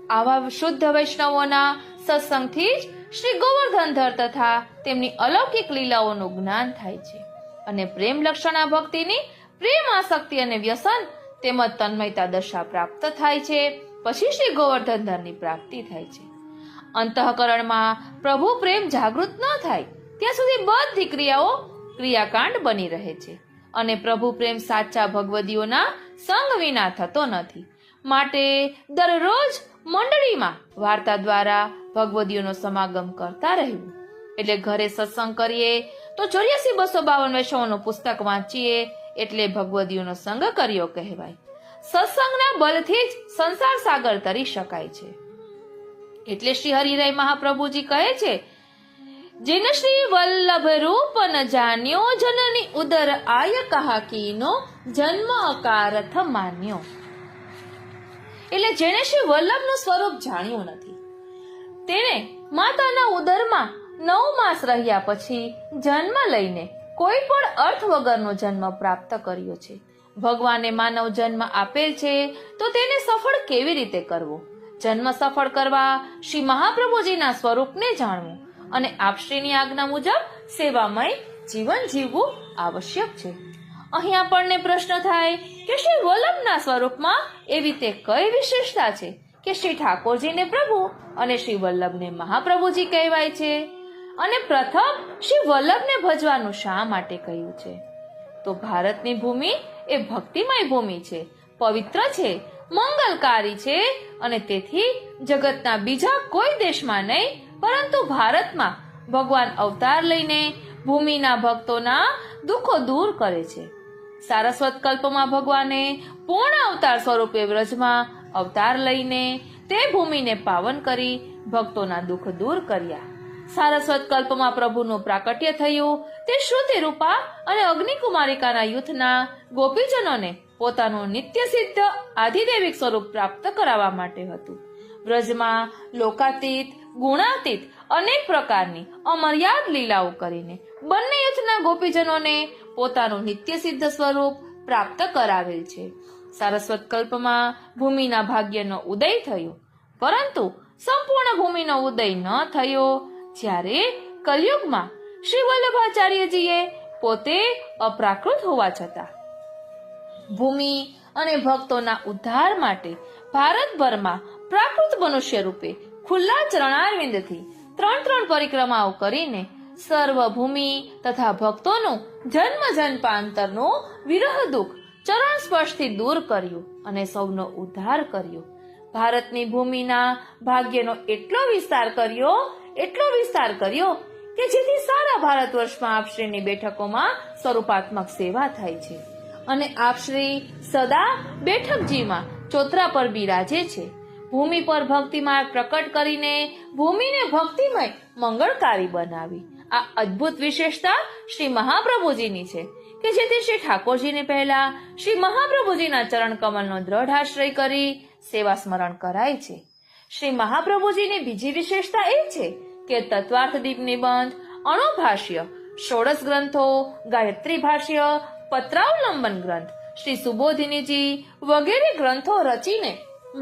આવા શુદ્ધ વૈષ્ણવોના સત્સંગથી જ શ્રી ગોવર્ધનધર તથા તેમની અલૌકિક લીલાઓનું જ્ઞાન થાય છે અને પ્રેમ લક્ષણા ભક્તિની પ્રેમ આસક્તિ અને વ્યસન તેમજ તન્મયતા દશા પ્રાપ્ત થાય છે. પછી શ્રી ગોવર્ધનધરની પ્રાપ્તિ થાય છે. અંતઃકરણમાં પ્રભુ પ્રેમ જાગૃત ન થાય ત્યાં સુધી બધી ક્રિયાકાંડ બની રહે છે અને પ્રભુ પ્રેમ સાચા ભગવદીઓના સંગ વિના થતો નથી. માટે દરરોજ મંડળીમાં વાર્તા દ્વારા ભગવદીઓનો સમાગમ કરતા રહેવું. એટલે ઘરે સત્સંગ કરીએ તો 84,252 વૈષ્ણવોનું પુસ્તક વાંચીએ એટલે ભગવદીઓનો સંગ કર્યો કહેવાય. સત્સંગના બલથી જ સંસાર સાગર તરી શકાય છે. એટલે શ્રી હરિરાય મહાપ્રભુજી કહે છે जिन श्री वल्लभ रूप न जान्यो जननी उदर आय कहा कीनो जन्म अकारथ मान्यो. એટલે જેને શ્રી વલ્લભનું સ્વરૂપ જાણ્યું નથી તેને માતાના ઉદરમાં 9 માસ રહ્યા પછી જન્મ લઈને કોઈ પણ અર્થ વગરનો જન્મ પ્રાપ્ત કર્યો છે. ભગવાને માનવ જન્મ આપેલ છે તો તેને સફળ કેવી રીતે કરવો? જન્મ સફળ કરવા શ્રી મહાપ્રભુજીના સ્વરૂપને જાણવું અને આપશ્રીની આજ્ઞા મુજબ સેવામય જીવન જીવવું આવશ્યક છે. અહીં આપણને પ્રશ્ન થાય કે શ્રી વલ્લભના સ્વરૂપમાં એવી તે કઈ વિશેષતા છે કે શ્રી ઠાકોરજીને પ્રભુ અને શ્રી વલ્લભને મહાપ્રભુજી કહેવાય છે? અને પ્રથમ શ્રી વલ્લભને ભજવાનું શા માટે કહ્યું છે? તો ભારતની ભૂમિ એ ભક્તિમય ભૂમિ છે, પવિત્ર છે, મંગલકારી છે અને તેથી જગતના બીજા કોઈ દેશમાં નહીં પરંતુ ભારતમાં ભગવાન અવતાર લઈને ભૂમિના ભક્તોના દુઃખો દૂર કરે છે. સારસ્વત કલ્પમાં ભગવાને પૂર્ણ અવતાર સ્વરૂપે વ્રજમાં અવતાર લઈને તે ભૂમિને પાવન કરી ભક્તોના દુઃખ દૂર કર્યા. સારસ્વત કલ્પમાં પ્રભુનું પ્રાકટ્ય થયું તે શ્રુતિ રૂપા અને અગ્નિકુમારિકાના યુથના ગોપીજનોને પોતાનું નિત્ય સિદ્ધ આધિદેવિક સ્વરૂપ પ્રાપ્ત કરાવવા માટે હતું. વ્રજમાં લોકાતીત ગુણાતીત અનેક પ્રકારની અમર્યાદ લીલાઓ કરીને બંને યુથના ગોપીજનોને પોતાનું નિત્ય સિદ્ધ સ્વરૂપ પ્રાપ્ત કરાવેલ છે. સારસ્વત કલ્પમાં ભૂમિના ભાગ્યનો ઉદય થયો પરંતુ સંપૂર્ણ ભૂમિનો ઉદય ન થયો જ્યારે કલયુગમાં શ્રી વલ્લભાચાર્યજીએ પોતે અપ્રાકૃત હોવા છતાં ભૂમિ અને ભક્તોના ઉદ્ધાર માટે ભારતભરમાં પ્રાકૃત મનુષ્ય રૂપે ખુલ્લા ચરણારવિંદથી 3 પરિક્રમાઓ કરીને સર્વ ભૂમિ તથા ભક્તોનું જન્મ જન્માંતરનું વિરહ દુઃખ ચરણ સ્પર્શથી દૂર કર્યું અને સૌનો ઉદ્ધાર કર્યો. ભારતની ભૂમિના ભાગ્યનો એટલો વિસ્તાર કર્યો કે જેથી સારા ભારત વર્ષમાં આપશ્રીની બેઠકોમાં સ્વરૂપાત્મક સેવા થાય છે અને આપશ્રી સદા બેઠકજીમાં ચોતરા પર બિરાજે છે. ભૂમિ પર ભક્તિમાર્ગ પ્રકટ કરીને ભૂમિને ભક્તિમય મંગળકારી બનાવી. આ અદ્ભુત વિશેષતા શ્રી મહાપ્રભુજીની છે કે જેથી શ્રી ઠાકોરજીને પહેલા શ્રી મહાપ્રભુજીના ચરણ કમલનો દ્રઢ આશ્રય કરી સેવા સ્મરણ કરાય છે. શ્રી મહાપ્રભુજીની બીજી વિશેષતા એ છે કે તત્વાર્થ દીપ નિબંધ, અણુભાષ્ય, ષોડશ ગ્રંથો, ગાયત્રી ભાષ્ય, પત્રાવલંબન ગ્રંથ, શ્રી સુબોધિનીજી વગેરે ગ્રંથો રચીને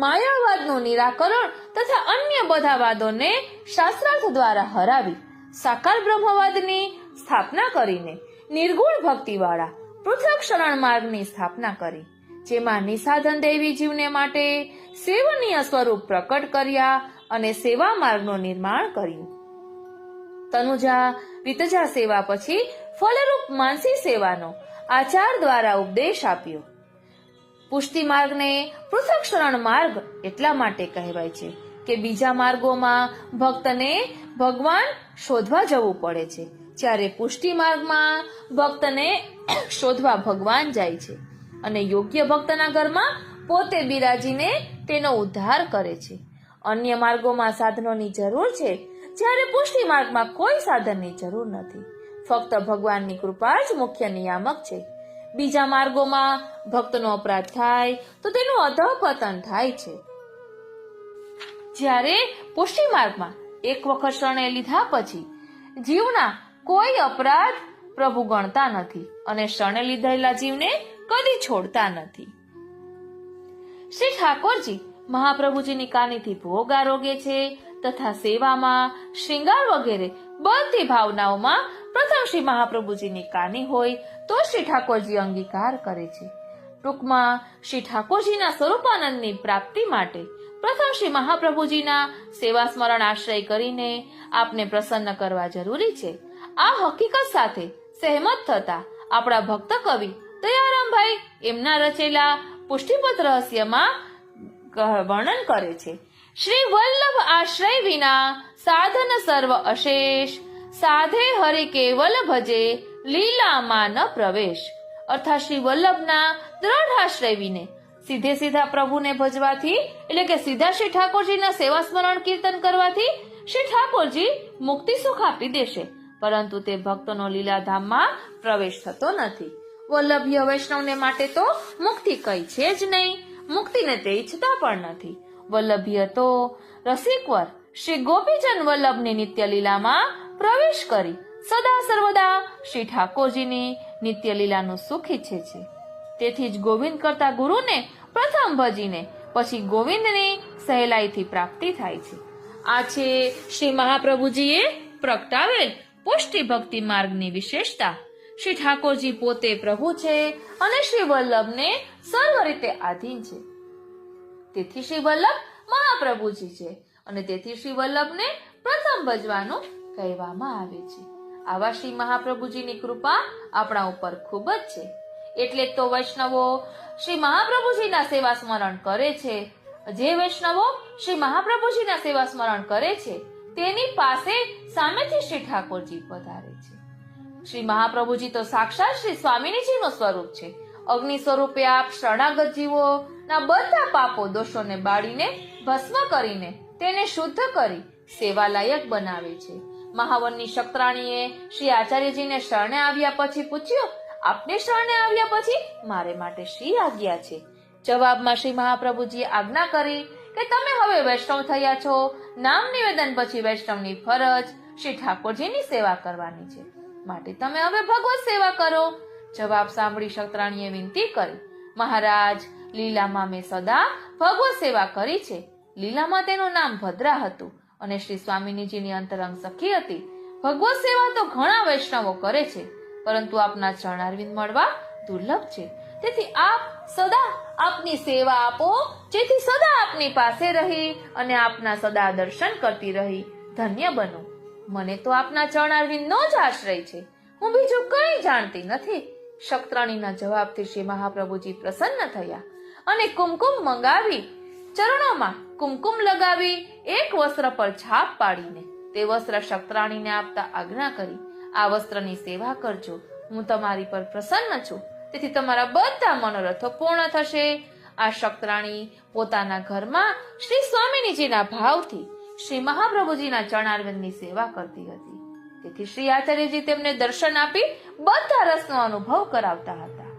માયાવાદનું નિરાકરણ તથા અન્ય બધા વાદોને શાસ્ત્રાર્થ દ્વારા હરાવી સાકાર બ્રહ્મવાદની સ્થાપના કરીને નિર્ગુણ ભક્તિવાળા પૃથક શરણ માર્ગની સ્થાપના કરી, જેમાં નિસાધન દેવી જીવને માટે સેવનીય સ્વરૂપ પ્રકટ કર્યા અને સેવા માર્ગનું નિર્માણ કર્યું. તનુજા વિતજા સેવા પછી ફલરૂપ માનસી સેવાનો આચાર દ્વારા ઉપદેશ આપ્યો. પુષ્ટિ માર્ગને પૃથક શરણ માર્ગ એટલા માટે કહેવાય છે કે બીજા માર્ગોમાં ભક્તને ભગવાન શોધવા જવું પડે છે, જ્યારે પુષ્ટિ માર્ગમાં ભક્તને શોધવા ભગવાન જાય છે અને યોગ્ય ભક્તના ઘરમાં પોતે બિરાજીને તેનો ઉદ્ધાર કરે છે. અન્ય માર્ગોમાં સાધનોની જરૂર છે જ્યારે પુષ્ટિ માર્ગમાં કોઈ સાધનની જરૂર નથી. ફક્ત ભગવાનની કૃપા જ મુખ્ય નિયામક છે. બીજા માર્ગોમાં ભક્તનો અપરાધ થાય તો તેનું અધઃપતન થાય છે, જ્યારે પુષ્ટિ માર્ગમાં એક વખત શરણે લીધા પછી જીવના કોઈ અપરાધ પ્રભુ ગણતા નથી અને શરણે લીધેલા જીવને કદી છોડતા નથી. શ્રી ઠાકોરજી મહાપ્રભુજીની કાનીથી ભોગ આરોગે છે તથા સેવામાં શ્રૃંગાર વગેરે બધી ભાવનાઓમાં પ્રથમ શ્રી મહાપ્રભુજીની કાની હોય તો શ્રી ઠાકોરજી અંગીકાર કરે છે. ટૂંકમાં શ્રી ઠાકોરજીના સ્વરૂપાનંદની પ્રાપ્તિ માટે પ્રથમ શ્રી મહાપ્રભુજીના સેવા સ્મરણ આશ્રય કરીને આપને પ્રસન્ન કરવા જરૂરી છે. આ હકીકત સાથે સહેમત થતા આપણા ભક્ત કવિ દયારામભાઈ એમના રચેલા પુષ્ટિપદ રહસ્યમાં વર્ણન કરે છે. શ્રી વલ્લભ આશ્રય વિના સાધન સર્વ અશેષ, સાધે હરિ કેવલ ભજે લીલામાં ન પ્રવેશ. અર્થાત શ્રી વલ્લભના દ્રઢ આશ્રય વિને સીધે સીધા પ્રભુને ભજવાથી એટલે કે સીધા શ્રી ઠાકોરજીના સેવા સ્મરણ કીર્તન કરવાથી શ્રી ઠાકોરજી મુક્તિ સુખ આપી દેશે, પરંતુ તે ભક્તનો લીલાધામમાં પ્રવેશ થતો નથી. વલ્લભીય વૈષ્ણવને માટે તો મુક્તિ કઈ છે જ નહીં, મુક્તિને તે ઈચ્છતા પણ નથી. વલ્લભીય તો રસિકવર શ્રી ગોપીચંદ વલ્લભની નિત્ય લીલામાં પ્રવેશ કરી સદા સર્વદા શ્રી ઠાકોરજીની નિત્ય લીલાનું સુખ ઈચ્છે છે. તેથી જ ગોવિંદ કરતા ગુરુને પ્રથમ ભજીને પછી ગોવિંદની સહેલાઈથી પ્રાપ્તિ થાય છે. આ છે શ્રી મહાપ્રભુજીએ પ્રગટાવેલ પુષ્ટિ ભક્તિ માર્ગની વિશેષતા. શ્રી ઠાકોરજી પોતે પ્રભુ છે અને શ્રી વલ્લભને સર્વ રીતે આધીન છે. તેથી શ્રી વલ્લભ મહાપ્રભુજી છે અને તેથી શ્રી વલ્લભને પ્રથમ ભજવાનું કહેવામાં આવે છે. આવા શ્રી મહાપ્રભુજીની કૃપા આપણા ઉપર ખૂબ જ છે. એટલે તો વૈષ્ણવો શ્રી મહાપ્રભુજીના સેવા સ્મરણ કરે છે. જે વૈષ્ણવો શ્રી મહાપ્રભુજીના સેવા સ્મરણ કરે છે તેની પાસે સામેથી શ્રી ઠાકોરજી પધારે છે. શ્રી મહાપ્રભુજી તો સાક્ષાત શ્રી સ્વામિનીજીનું સ્વરૂપ છે. અગ્નિ સ્વરૂપે આપ શરણાગત જીવોના બધા પાપો દોષોને બાળીને ભસ્મ કરીને તેને શુદ્ધ કરી સેવા લાયક બનાવે છે. મહાવનની શક્રાણીએ શ્રી આચાર્યજીને શરણે આવ્યા પછી પૂછ્યું, આપને શરણે આવ્યા પછી મારે માટે શી આજ્ઞા છે? જવાબમાં શ્રી મહાપ્રભુજીએ આજ્ઞા કરી કે તમે હવે વૈષ્ણવ થયા છો. નામ નિવેદન પછી વૈષ્ણવની ફરજ શ્રી ઠાકોરજીની સેવા કરવાની છે, માટે તમે હવે ભગવત સેવા કરો. જવાબ સાંભળી શક્રાણીએ વિનંતી કરી, મહારાજ, લીલામાં મેં સદા ભગવત સેવા કરી છે. લીલામાં તેનું નામ ભદ્રા હતું અને શ્રી સ્વામિનીજીની અંતરંગ સખી હતી. ભગવત સેવા તો ઘણા વૈષ્ણવો કરે છે, પરંતુ આપના ચરણારવિંદ મળવા દુર્લભ છે. તેથી આપ સદા આપની સેવા આપો, જેથી સદા આપની પાસે રહી અને આપના સદા દર્શન કરતી રહી ધન્ય બનો. મને તો આપના ચરણારવિંદનો જ આશ્રય છે, હું બીજું કંઈ જાણતી નથી. શક્રાણીના જવાબથી શ્રી મહાપ્રભુજી પ્રસન્ન થયા અને કુમકુમ મંગાવી ચરણોમાં કુમકુમ લગાવી એક વસ્ત્ર પર છાપ પાડીને તે વસ્ત્ર શક્રાણીને આપતા આજ્ઞા કરી, આ વસ્ત્રની સેવા કરજો. હું તમારી પર પ્રસન્ન છું, તેથી તમારા બધા મનોરથો પૂર્ણ થશે. આ શક્રાણી પોતાના ઘરમાં શ્રી સ્વામિનીજીના ભાવથી શ્રી મહાપ્રભુજીના ચરણારવિંદની સેવા કરતી હતી. તેથી શ્રી આચાર્યજી તેમને દર્શન આપી બધા રસનો અનુભવ કરાવતા હતા.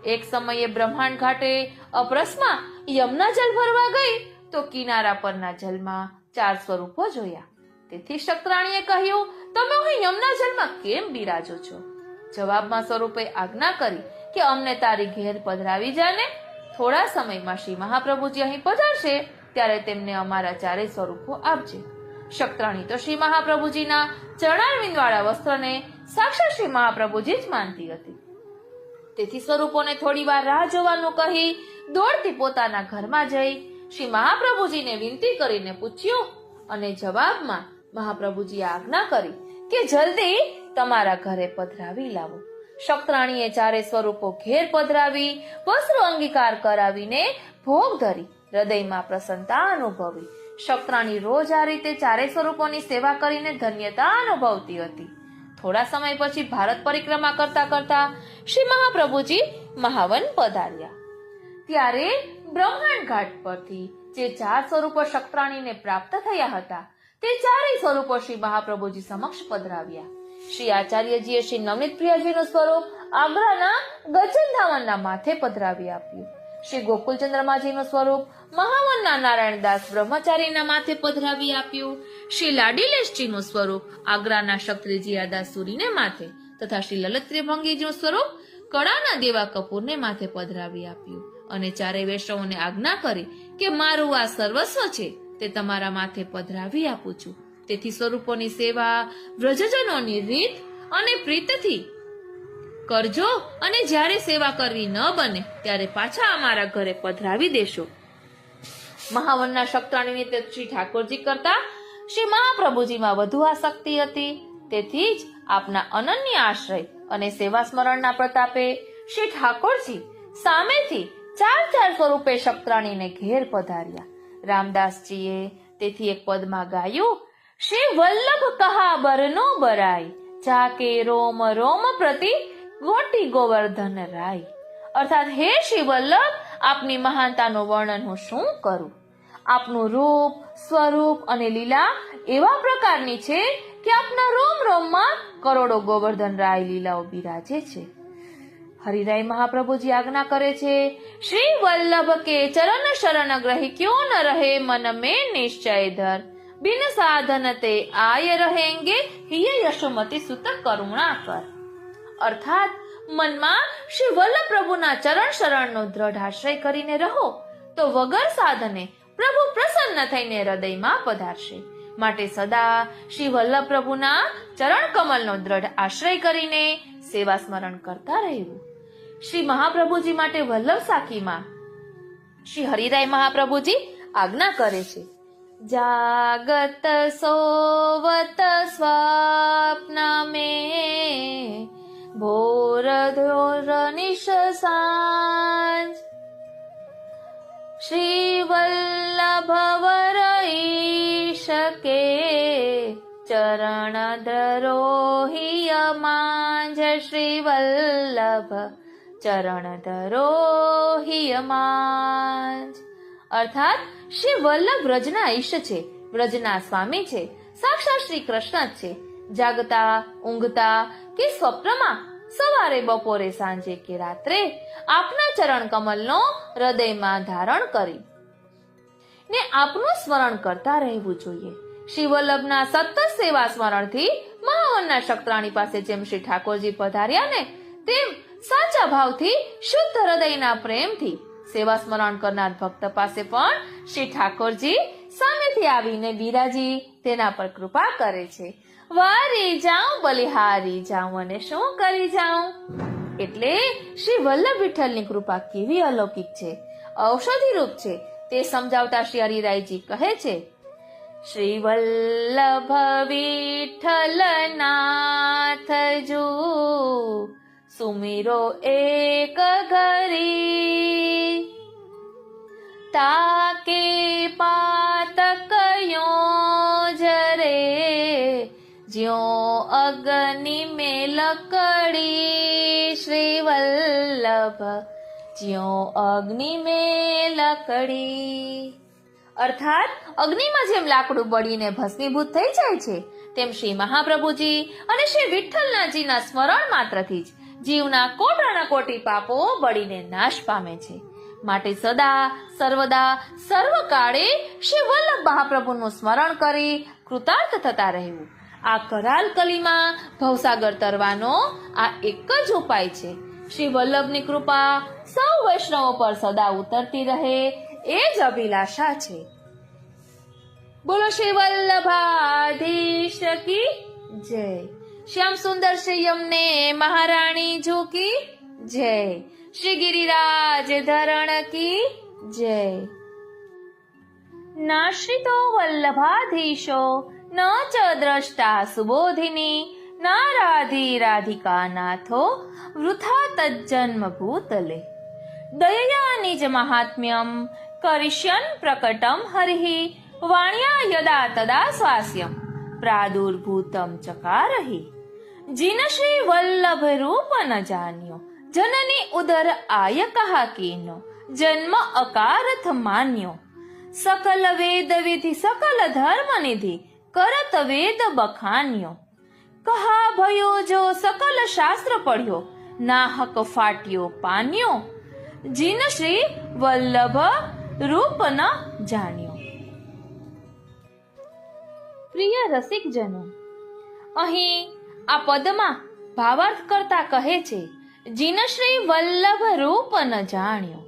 એક સમયે બ્રહ્માંડ ઘાટે અપરસમાં યમુના જળ ભરવા ગઈ તો કિનારા પરના જલમાં 4 સ્વરૂપો જોયા. તેથી શક્રાણીએ કહ્યું, તમે અહીં યમુના જળમાં કેમ બિરાજો છો? જવાબમાં સ્વરૂપે આજ્ઞા કરી કે અમને તારી ઘેર પધરાવી જાને. થોડા સમયમાં શ્રી મહાપ્રભુજી અહીં પધારશે ત્યારે તેમને અમારા 4 સ્વરૂપો આપજે. શક્રાણી તો શ્રી મહાપ્રભુજીના ચરણારવિંદ વાળા વસ્ત્રને સાક્ષાત શ્રી મહાપ્રભુજી જ માનતી હતી. તેથી સ્વરૂપોને થોડી વાર રાહ જોવાનું કહી દોડતી પોતાના ઘરમાં જઈ શ્રી મહાપ્રભુજીને વિનંતી કરીને પૂછ્યું અને જવાબમાં મહાપ્રભુજીએ આજ્ઞા કરી કે જલ્દી તમારા ઘરે પધરાવી લાવો. શક્રાણીએ 4 સ્વરૂપો ઘેર પધરાવી વસ્ત્ર અંગીકાર કરાવીને ભોગ ધરી હૃદયમાં પ્રસન્નતા અનુભવી. શક્રાણી રોજ આ રીતે 4 સ્વરૂપોની સેવા કરીને ધન્યતા અનુભવતી હતી. થોડા સમય પછી ભારત પરિક્રમા કરતા કરતા શ્રી મહાપ્રભુજી મહાવન પધાર્યા. ત્યારે બ્રહ્માંડ ઘાટ પરથી જે 4 સ્વરૂપો શક્રાણીને પ્રાપ્ત થયા હતા તે 4 સ્વરૂપો શ્રી મહાપ્રભુજી સમક્ષ પધરાવ્યા. શ્રી આચાર્યજીએ શ્રી નવનીત પ્રિયાજીનું સ્વરૂપ આગ્રાના ગજનધાવનના માથે પધરાવી આપ્યું. શ્રી ગોકુલચંદ્રમાજીનું સ્વરૂપ મહાવનના નારાયણદાસ બ્રહ્મચારીના માથે પધરાવી આપ્યું. શ્રી લાડીલેશજીનું સ્વરૂપ આગ્રાના ક્ષત્રિયજી આદાસુરીને માથે તથા શ્રી લલિત ત્રિભંગીજીનું સ્વરૂપ કડાના દેવા કપૂરને માથે પધરાવી આપ્યું. અને 4 વૈષ્ણવોને આજ્ઞા કરી કે મારું આ સર્વસ્વ છે તે તમારા માથે પધરાવી આપું છું. તેથી સ્વરૂપોની સેવા વ્રજજનોની રીત અને પ્રીતથી કરજો અને જ્યારે સેવા કરવી ન બને ત્યારે પાછા અમારા ઘરે પધરાવી દેશો. મહાવનના શક્રાણીની તે શ્રી ઠાકોરજી કરતા શ્રી મહાપ્રભુજીમાં વધુ આસક્તિ હતી. તેથી જ આપના અનન્ય આશ્રય અને સેવા સ્મરણના પ્રતાપે શ્રી ઠાકોરજી સામેથી 4 સ્વરૂપે શક્રાણીને ઘેર પધાર્યા. રામદાસજીએ તેથી એક પદમાં ગાયું, શ્રી વલ્લભ કહા બરનો બરાય, જાકે રોમ રોમ પ્રતિ ગોટી ગોવર્ધન રાય. અર્થાત હે શ્રી વલ્લભ, આપની મહાનતાનું વર્ણન હું શું કરું? આપનું રૂપ, સ્વરૂપ અને લીલા એવા પ્રકારની છે કે આપના રોમ રોમમાં કરોડો ગોવર્ધન રાય લીલાઓ બિરાજે છે. હરિરાય મહાપ્રભુજી આજ્ઞા કરે છે, શ્રી વલ્લભ કે ચરણ શરણ ગ્રહી ક્યો ન રહે મન મેં નિશ્ચય ધર, બિન સાધન તે આય રહેંગે હિય યશોમતી સુત કરુણા કર. અર્થાત મનમાં શ્રી વલ્લભ પ્રભુના ચરણ શરણનો દ્રઢ આશ્રય કરીને રહો તો વગર સાધને પ્રભુ પ્રસન્ન થઈને હૃદયમાં પધારશે. માટે સદા શ્રી વલ્લભ પ્રભુના ચરણ કમલનો દ્રઢ આશ્રય કરીને સેવા સ્મરણ કરતા રહેવું. શ્રી મહાપ્રભુજી માટે વલ્લભ સાખીમાં શ્રી હરિરાય મહાપ્રભુજી આજ્ઞા કરે છે, જાગત સોવત સ્વપ્ન में ભોર ધોર નિશ સાંજ, શ્રી વલ્લભ વર ઈશ કે ચરણ ધરોહિય માંજ, શ્રી વલ્લભ ચરણ ધરોહિય માંજ. અર્થાત શ્રી વલ્લભ વ્રજના ઈશ છે, વ્રજના સ્વામી છે, સાક્ષાત શ્રી કૃષ્ણ જ છે. જાગતા, ઊંઘતા કે સ્વપ્નમાં, સવારે, બપોરે, સાંજે કે રાત્રે આપના ચરણ કમલનો હૃદયમાં ધારણ કરી ને આપનું સ્મરણ કરતા રહેવું જોઈએ. શ્રી વલ્લભના સતત સેવા સ્મરણથી મહાવનના શક્રાણી પાસે જેમ શ્રી ઠાકોરજી પધાર્યા ને તેમ સાચા ભાવથી શુદ્ધ હૃદયના પ્રેમથી સેવા સ્મરણ કરનાર ભક્ત પાસે પણ શ્રી ઠાકોરજી સામેથી આવીને બિરાજી તેના પર કૃપા કરે છે. વારી જાઉં બલિહારી જાઉં અને શું કરી જાઉં. એટલે શ્રી વલ્લભ વિઠ્ઠલની કૃપા કેવી અલૌકિક છે, ઔષધિ રૂપ છે તે સમજાવતા શ્રી હરિરાયજી કહે છે, શ્રી વલ્લભ વિઠ્ઠલ નાથ જો સુમિરો એક ઘરી, તાકે પાતક જરે જ્યો અગ્નિ में લકડી, શ્રી વલ્લભ જ્યો અગ્નિ में લકડી. અર્થાત અગ્નિમાં જેમ લાકડું બળીને ભસ્મીભૂત થઈ જાય છે તેમ શ્રી મહાપ્રભુજી અને શ્રી વિઠ્ઠલનાજીના સ્મરણ માત્રથી જ જીવના કોટાના પાપો બળીને નાશ પામે છે. માટે સદા સર્વદા સર્વકાળે શ્રી વલ્લભ મહાપ્રભુનું સ્મરણ કરી કૃતાર્થ થતા રહેવું. આ કરાલ કલીમાં ભવસાગર તરવાનો આ એક જ ઉપાય છે. શ્રી વલ્લભની કૃપા સૌ વૈષ્ણવો પર સદા ઉતરતી રહે એ જ અભિલાષા છે. બોલો શ્રી વલ્લભાધીશ કી જય. શ્યામ સુંદર શ્રી યમને મહારાણી જો કી જય. શ્રી ગિરિરાજ ધરણ કી જય. નાશ્રિતો વલ્લભાધીશો ન ચ દ્રષ્ટા સુબોધિની, નારાધી રાધિકા નાથો વૃથા તજ્જન્મ ભૂતલે. દયયા નિજ મહાત્મ્યમ કરિષ્યન પ્રકટમ હરિ, વાણ્યા યદા તદા સ્વાસ્યમ પ્રાદુર્ભૂતમ ચકારહિ. જીન શ્રી વલ્લભ રૂપ ન જાન્યો, જનની ઉદર આય કહા કીનો, જન્મ અકારથ માન્યો. સકલ વેદ વિધિ સકલ ધર્મ નિધિ, કરત વેદ બખાન્યો. કહા ભયો જો સકલ શાસ્ત્ર પઢ્યો, નાહક ફાટ્યો પાન્યો. જીન શ્રી વલ્લભ રૂપ ન જાણ્યો. પ્રિય રસિકજનો, અહીં આ પદમાં ભાવાર્થ કરતા કહે છે, જીન શ્રી વલ્લભ રૂપ ન જાણ્યો.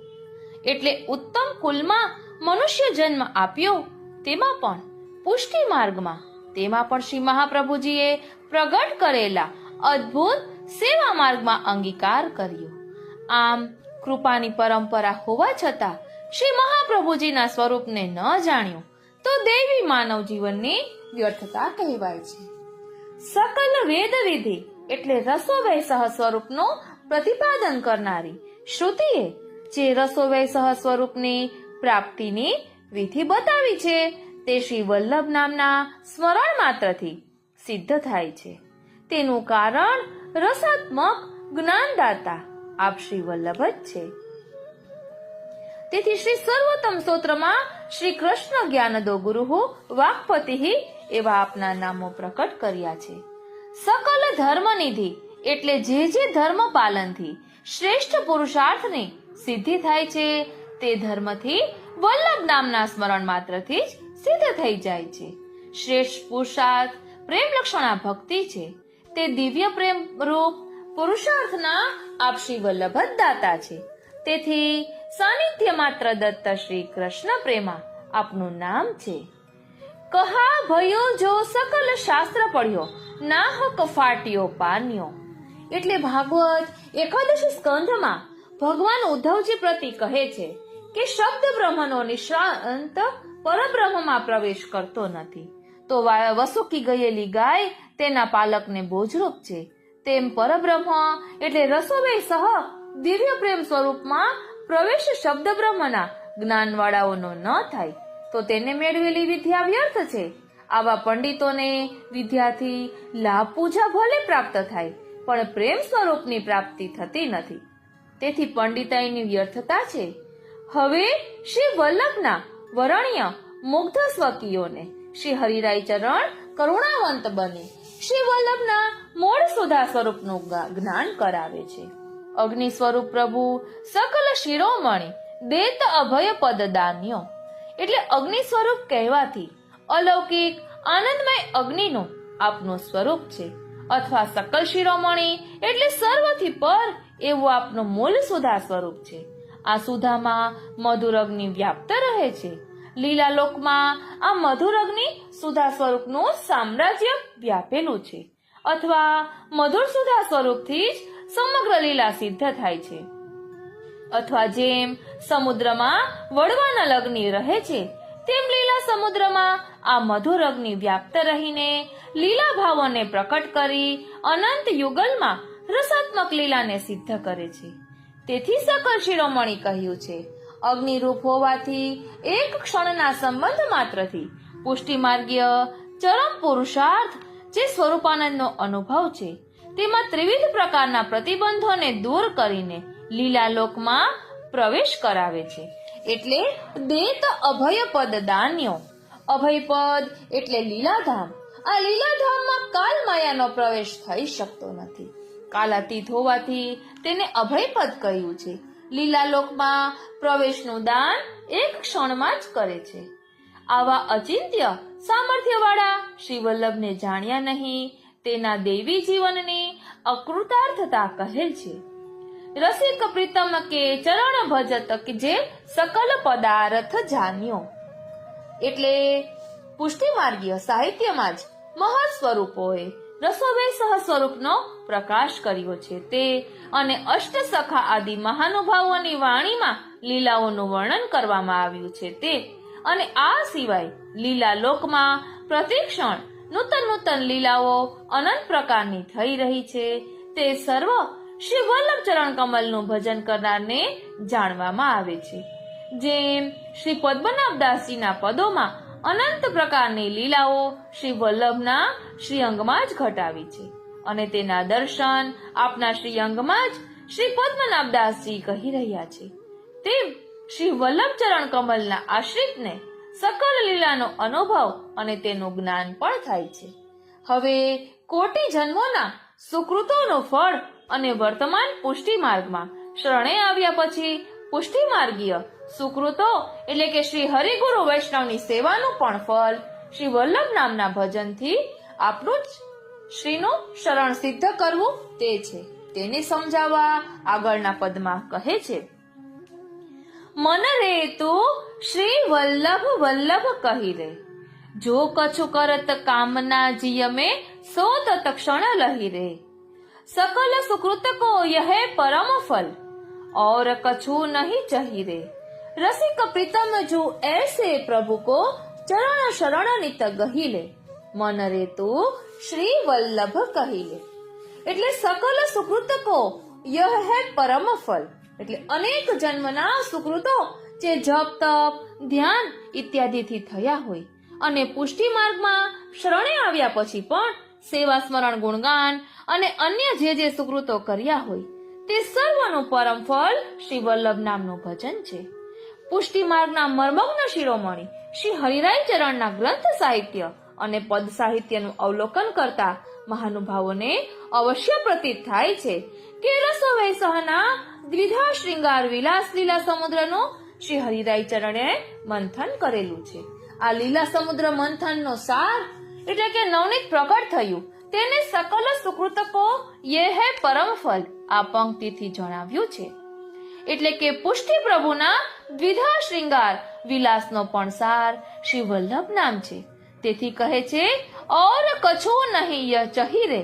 એટલે ઉત્તમ કુલમાં મનુષ્ય જન્મ આપ્યો, તેમાં પણ પુષ્ટિ માર્ગમાં, તેમાં પણ શ્રી મહાપ્રભુજીએ પ્રગટ કરેલા અદ્ભુત સેવા માર્ગમાં અંગીકાર કર્યો. આમ કૃપાની પરંપરા હોવા છતાં શ્રી મહાપ્રભુજીના સ્વરૂપને ન જાણ્યું તો દૈવી માનવ જીવનની વ્યર્થતા કહેવાય છે. સકલ વેદ વિધિ એટલે રસોવય સહ સ્વરૂપનું પ્રતિપાદન કરનારી શ્રુતિએ જે રસોવય સહ સ્વરૂપની પ્રાપ્તિની વિધિ બતાવી છે તે શ્રી વલ્લભ નામના સ્મરણ માત્રથી સિદ્ધ થાય છે. તેનું કારણ રસાત્મક જ્ઞાનદાતા આપ શ્રી વલ્લભ જ છે. તેથી શ્રી સર્વોત્તમ સ્તોત્રમાં શ્રી કૃષ્ણ જ્ઞાનદો ગુરુ વાક્પતિ એવા આપના નામો પ્રકટ કર્યા છે. સકલ ધર્મનિધિ એટલે જે ધર્મ પાલનથી શ્રેષ્ઠ પુરુષાર્થની સિદ્ધિ થાય છે તે ધર્મથી વલ્લભ નામના સ્મરણ માત્રથી જ સિદ્ધ થઈ જાય છે. શ્રેષ્ઠ પુરુષાર્થ પ્રેમ લક્ષણા ભક્તિ છે. તે દિવ્ય પ્રેમ રૂપ પુરુષાર્થના આપ શ્રી વલ્લભ જ દાતા છે. તેથી સાનિધ્ય માત્ર દત્ત શ્રી કૃષ્ણ પ્રેમા આપનું નામ છે. કહા ભયો જો સકલ શાસ્ત્ર પડ્યો નાહક ફાટ્યો પાન્યો. એટલે ભાગવત એકાદશી સ્કંધમાં ભગવાન ઉદ્ધવજી પ્રતિ કહે છે કે શબ્દ બ્રહ્મનો નિષ્ણાંત પરબ્રહ્મમાં પ્રવેશ કરતો નથી, તો વસુકી ગયેલી ગાય તેના પાલકને બોજરૂપ છે. તેમ પરબ્રહ્મ એટલે રસોવે સહ દિવ્ય પ્રેમ સ્વરૂપમાં પ્રવેશ શબ્દ બ્રહ્મના જ્ઞાનવાળાઓનો ન થાય તો તેને મેળવેલી વિદ્યા વ્યર્થ છે. આવા પંડિતોને વિદ્યાથી લાભ પૂજા ભલે પ્રાપ્ત થાય પણ પ્રેમ સ્વરૂપની પ્રાપ્તિ થતી નથી. તેથી પંડિતાઈની વ્યર્થતા છે. હવે શ્રી વલ્લભના વરણ્ય મુગ્ધ સ્વકીયોને શ્રી હરિરાય ચરણ કરુણાવંત બની શ્રી વલ્લભના મૂળ સુધા સ્વરૂપનું જ્ઞાન કરાવે છે. અગ્નિ સ્વરૂપ પ્રભુ સકલ શિરોમણી દેત અભય પદ દાન્યો. એટલે અગ્નિ સ્વરૂપ કહેવાથી અલૌકિક આનંદમય અગ્નિનું આપનું સ્વરૂપ છે, અથવા સકલ શિરોમણી એટલે સર્વથી પર એવું આપનું મૂળ સુધા સ્વરૂપ છે. આ સુધામાં મધુર અગ્નિ વ્યાપ્ત રહે છે. લીલા લોકમાં આ મધુર અગ્નિ સુધા સ્વરૂપનું સામ્રાજ્ય વ્યાપેલું છે, અથવા મધુર સુધા સ્વરૂપથી જ સમગ્ર લીલા સિદ્ધ થાય છે. અથવા જેમ સમુદ્રમાં વડવાના અગ્નિ રહે છે તેમ લીલા સમુદ્રમાં આ મધુર અગ્નિ વ્યાપ્ત રહીને લીલા ભાવોને પ્રકટ કરી અનંત યુગલમાં રસાત્મક લીલાને સિદ્ધ કરે છે. તેથી સકલ શિરોમણી કહ્યું છે. અગ્નિરૂપ હોવાથી એક ક્ષણના સંબંધ માત્રથી પુષ્ટિ માર્ગીય ચરમ પુરુષાર્થ જે સ્વરૂપાનંદનો અનુભવ છે તેમાં ત્રિવિધ પ્રકારના પ્રતિબંધોને દૂર કરીને લીલા લોકમાં પ્રવેશ કરાવે છે. એટલે દેત અભય પદ દાન્યો. અભય પદ એટલે લીલાધામ. આ લીલાધામમાં કાલ માયાનો પ્રવેશ થઈ શકતો નથી. કાલાતીત હોવાથી તેને અભય પદ કહ્યું છે. લીલા લોકમાં પ્રવેશનું દાન એક ક્ષણમાં જ કરે છે. આવા અચિંત્ય સામર્થ્યવાળા શ્રી વલ્લભને જાણ્યા નહીં તેના દેવી જીવનની અકૃતાર્થતા કહેલ છે. રસિક પ્રીતમ કે ચરણ ભજત કે જે સકલ પદાર્થ જાણ્યો. એટલે પુષ્ટિ માર્ગીય સાહિત્યમાં જ મહત સ્વરૂપોએ રસોવે સહ સ્વરૂપનો પ્રકાશ કર્યો છે. તે અને અષ્ટ સખા આદિ મહાનુભાવોની વાણીમાં લીલાઓનું વર્ણન કરવામાં આવ્યું છે. તે અને આ સિવાય લીલા લોકમાં પ્રતિક્ષણ નૂતન લીલાઓ અનંત પ્રકારની થઈ રહી છે. તે સર્વ શ્રી વલ્લભ ચરણ કમલનું ભજન કરનારને જાણવામાં આવે છે. જેમ શ્રી પદ્મનાભદાસજીના પદોમાં અનંત પ્રકારની લીલાઓ શ્રી વલ્લભના શ્રી અંગમાં જ ઘટાવી છે અને તેના દર્શન આપના શ્રી અંગમાં જ શ્રી પદ્મનાભદાસજી કહી રહ્યા છે. તેમ શ્રી વલ્લભ ચરણ કમલના આશ્રિતને સકલ લીલાનો અનુભવ અને તેનું જ્ઞાન પણ થાય છે. હવે કોટી જન્મોના સુકૃતોનું ફળ અને વર્તમાન પુષ્ટિ માર્ગમાં શરણે આવ્યા પછી પુષ્ટિ માર્ગીય સુકૃતો એટલે કે શ્રી હરિગુરુ વૈષ્ણવની સેવાનું પણ ફળ શ્રી વલ્લભ નામના ભજનથી આપનું જ શ્રીનું શરણ સિદ્ધ કરવું તે છે. તેને સમજાવવા આગળના પદમાં કહે છે, મન રે તું શ્રી વલ્લભ વલ્લભ કહી રે, જો કछु કરત કામના જીય में सो तत्क्षण लही रे, सकल सुकृत को यह परम फल और कछु नहीं चाही रे, रसिक प्रीतम जो ऐसे प्रभु को चरण शरण नित गही ले, मन रे તું શ્રી વલ્લભ કહી લે. એટલે સકલ સુકૃતકો યહ હે પરમ ફલ. એટલે અનેક જન્મના સુકૃતો જે જપ તપ ધ્યાન ઇત્યાદિથી થયા હોય અને પુષ્ટિ માર્ગમાં શરણે આવ્યા પછી પણ સેવા સ્મરણ ગુણગાન અને અન્ય જે સુકૃતો કર્યા હોય તે સર્વનું પરમ ફળ શ્રી વલ્લભ નામનું ભજન છે. પુષ્ટિ માર્ગના મર્મગ્ન શિરોમણી શ્રી હરિરાય ચરણના ગ્રંથ સાહિત્ય અને પદ સાહિત્યનું અવલોકન કરતા મહાનુભાવોને અવશ્ય પ્રતીત થાય છે કે રસવૈસહના દ્વિધા શૃંગાર વિલાસ લીલા સમુદ્રનું શ્રી હરિરાય ચરણે મંથન કરેલું છે. આ લીલા સમુદ્ર મંથનનો સાર એટલે કે નવનીત પ્રગટ થયું તેને સકલ સુકૃતકો યે હે પરમ ફલ આ પંક્તિથી જણાવ્યું છે. એટલે કે પુષ્ટિ પ્રભુના દ્વિધા શૃંગાર વિલાસનો પણ સાર શ્રી વલ્લભ નામ છે. તેથી કહે છે ઓર કછો નહીં ય ચહીરે.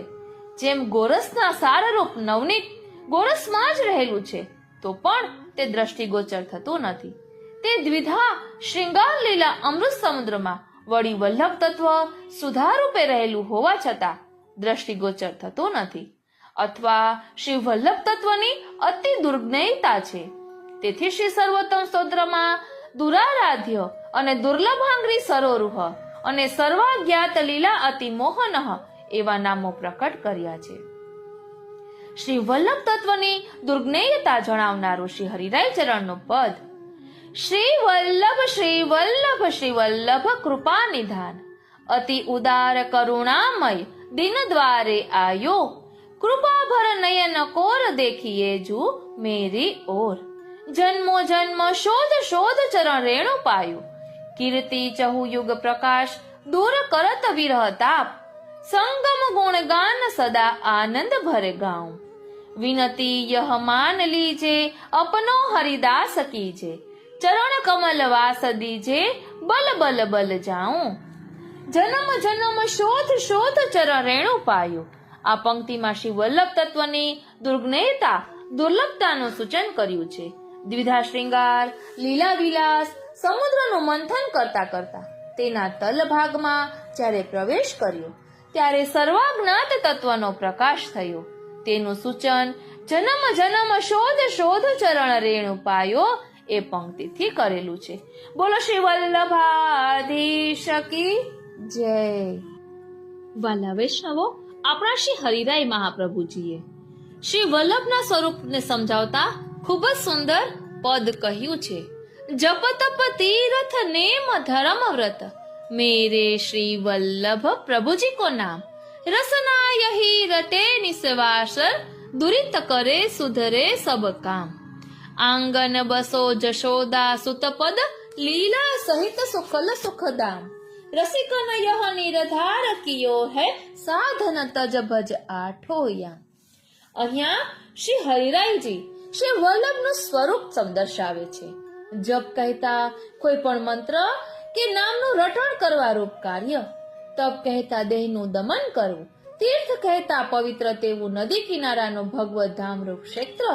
જેમ ગોરસના સારરૂપ નવનીત ગોરસમાં જ રહેલું છે તો પણ તે દ્રષ્ટિગોચર થતું નથી. તે દ્વિધા શૃંગાર લીલા અમૃત સમુદ્રમાં વળી વલ્લભ તત્વ સુધારૂપે રહેલું હોવા છતાં દ્રષ્ટિગોચર થતું નથી, અથવા શ્રી વલ્લભ તત્વની અતિ દુર્જ્ઞેયતા છે. તેથી શ્રી સર્વોત્તમ સ્તોત્રમાં દુરારાધ્ય અને દુર્લભાંગ્રી સરોરુહ અને સર્વાજ્ઞાત લીલા અતિ મોહન એવા નામો પ્રકટ કર્યા છે. શ્રી વલ્લભ તત્વની દુર્જ્ઞેયતા જણાવનારું શ્રી હરિરાય ચરણનું પદ શ્રી વલ્લભ શ્રી વલ્લભ શ્રી વલ્લભ કૃપા નિધાન અતિ ઉદાર કરુણામય દિન દ્વારે આયો કૃપા ભર નયન કોર દેખીએ જુ મેરી ઓર જન્મો જન્મ શોધ શોધ ચરણ રેણુ પાયો કીર્તિ ચહુ યુગ પ્રકાશ દૂર કરત વિરહ તાપ સંગમ ગુણ ગાન સદા આનંદ ભરે ગાઉં વિનતી યહ માન લીજે અપનો હરિદાસ કીજે ચરણ કમલ વાસ દીજે બલ બલ બલ જાઉં જન્મ જન્મ શોધ શોધ ચરણ રેણુ પાયો. આ પંક્તિમાં શ્રી વલ્લભ તત્વની દુર્જ્ઞેયતા દુર્લભતાનું સૂચન કર્યું છે. દ્વિધા શૃંગાર લીલા વિલાસ સમુદ્રનું મંથન કરતા કરતા તેના તલભાગમાં જ્યારે પ્રવેશ કર્યો ત્યારે સર્વાજ્ઞાત તત્વનો પ્રકાશ થયો. તેનું સૂચન જન્મ જન્મ શોધ શોધ ચરણ રેણુ પાયો એ પંક્તિથી કરેલું છે. બોલો શ્રી વલ્લભાધીશ કી જય. વાલા વૈષ્ણવો, આપણા શ્રી હરિરાય મહાપ્રભુજીએ શ્રી વલ્લભના સ્વરૂપને સમજાવતા ખૂબ જ સુંદર પદ કહ્યું છે. જપ તપ તીર્થ નેમ ધર્મ વ્રત મેરે શ્રી વલ્લભ પ્રભુજી કો નામ રસના યહી રટે નિસવાસર દુરિત કરે સુધરે સબ કામ આંગન બસો જશોદા સુતપદ લીલા સહિત સુખલ સુખદામ રસિકન યહ નિરધાર કિયો હે સાધન તજ ભજ આઠો યામ. અહીંયા શ્રી હરિરાયજી શ્રી વલ્લભનું સ્વરૂપ દર્શાવે છે. જપ કહેતા કોઈ પણ મંત્ર કે નામનું રટણ કરવા રૂપ કાર્ય, તપ કહેતા દેહનું દમન કરવું, તીર્થ કહેતા પવિત્ર તેવું નદી કિનારાનું ભગવત ધામ રૂપ ક્ષેત્ર,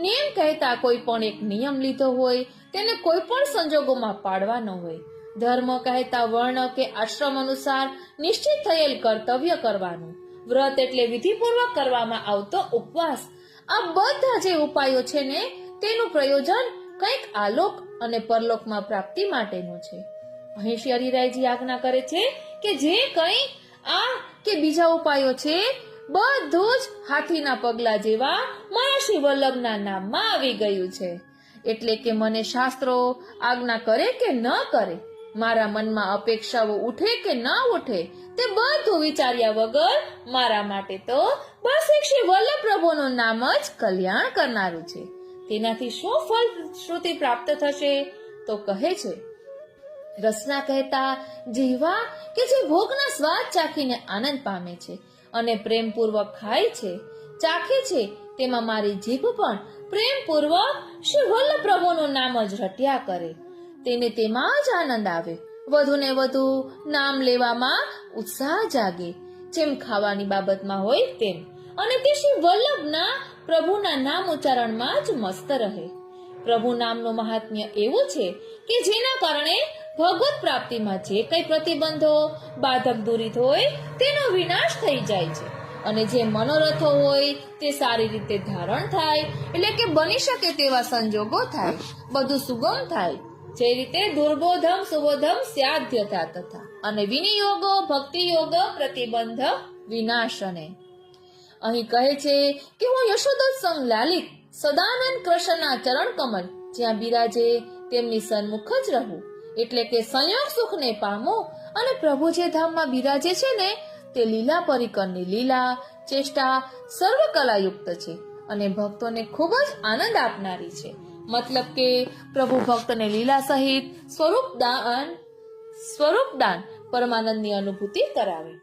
નિયમ કહેતા કોઈ પણ એક નિયમ લીધો હોય તેને કોઈ પણ સંજોગોમાં પાડવાનો હોય, ધર્મ કહેતા વર્ણ કે આશ્રમ અનુસાર નિશ્ચિત થયેલ કર્તવ્ય કરવાનું, વ્રત એટલે વિધિપૂર્વક કરવામાં આવતો ઉપવાસ. આ બધા જે ઉપાયો છે ને તેનું પ્રયોજન કંઈક આલોક અને પરલોકમાં પ્રાપ્તિ માટેનું છે. અહીં શ્રી હરિરાયજી આજ્ઞા કરે છે કે જે કંઈ આ કે બીજા ઉપાયો છે બધું જ હાથીના પગલા જેવા મારા શ્રી વલ્લભના નામમાં આવી ગયું છે. એટલે કે મને શાસ્ત્રો આજ્ઞા કરે કે ન કરે, મારા મનમાં અપેક્ષાઓ ઉઠે કે ન ઉઠે, તે બધું વિચાર્યા વગર મારા માટે તો બસ એક શ્રી વલ્લભ પ્રભુનું નામ જ કલ્યાણ કરનારું છે. તેનાથી શું ફળ શ્રુતિ પ્રાપ્ત થશે? તો કહે છે, રસના કહેતા જીહવા કે જે ભોગના સ્વાદ ચાખીને આનંદ પામે છે અને પ્રેમપૂર્વક ખાય છે, ચાખે છે, તેમાં મારી જીભ પણ પ્રેમપૂર્વક શ્રી વલ્લભ પ્રભુનું નામ જ રટ્યા કરે. તેને તેમાં જ આનંદ આવે, વધુ ને વધુ નામ લેવામાં ઉત્સાહ જાગે, જેમ ખાવાની બાબતમાં હોય તેમ, અને તે શ્રી વલ્લભના પ્રભુના નામ ઉચ્ચારણમાં જ મસ્ત રહે. પ્રભુ નામનું મહાત્મ્ય એવું છે કે જેના કારણે ભગવત પ્રાપ્તિમાં જે કઈ પ્રતિબંધો બાધક દૂરિત હોય તેનો વિનાશ થઈ જાય છે, અને જે મનોરથો હોય તે સારી રીતે ધારણ થાય, એટલે કે બની શકે તેવા સંજોગો થાય, બધું સુગમ થાય. જે રીતે દુર્બોધમ સુબોધમ સ્યાધ્યતા તથા અને વિનિયોગો ભક્તિ યોગ પ્રતિબંધ વિનાશને. અહીં કહે છે કે હું યશોદોત્સંગ લાલિત સદાનંદ કૃષ્ણના ચરણ કમલ જ્યાં બિરાજે તેમની સન્મુખ જ રહું, એટલે કે સંયોગ સુખને પામો. અને પ્રભુ જે ધામમાં બિરાજે છે ને તે લીલા પરિકરની લીલા ચેષ્ટા સર્વ કલાયુક્ત છે અને ભક્તોને ખૂબ જ આનંદ આપનારી છે. મતલબ કે પ્રભુ ભક્તને લીલા સહિત સ્વરૂપદાન પરમાનંદની અનુભૂતિ કરાવે.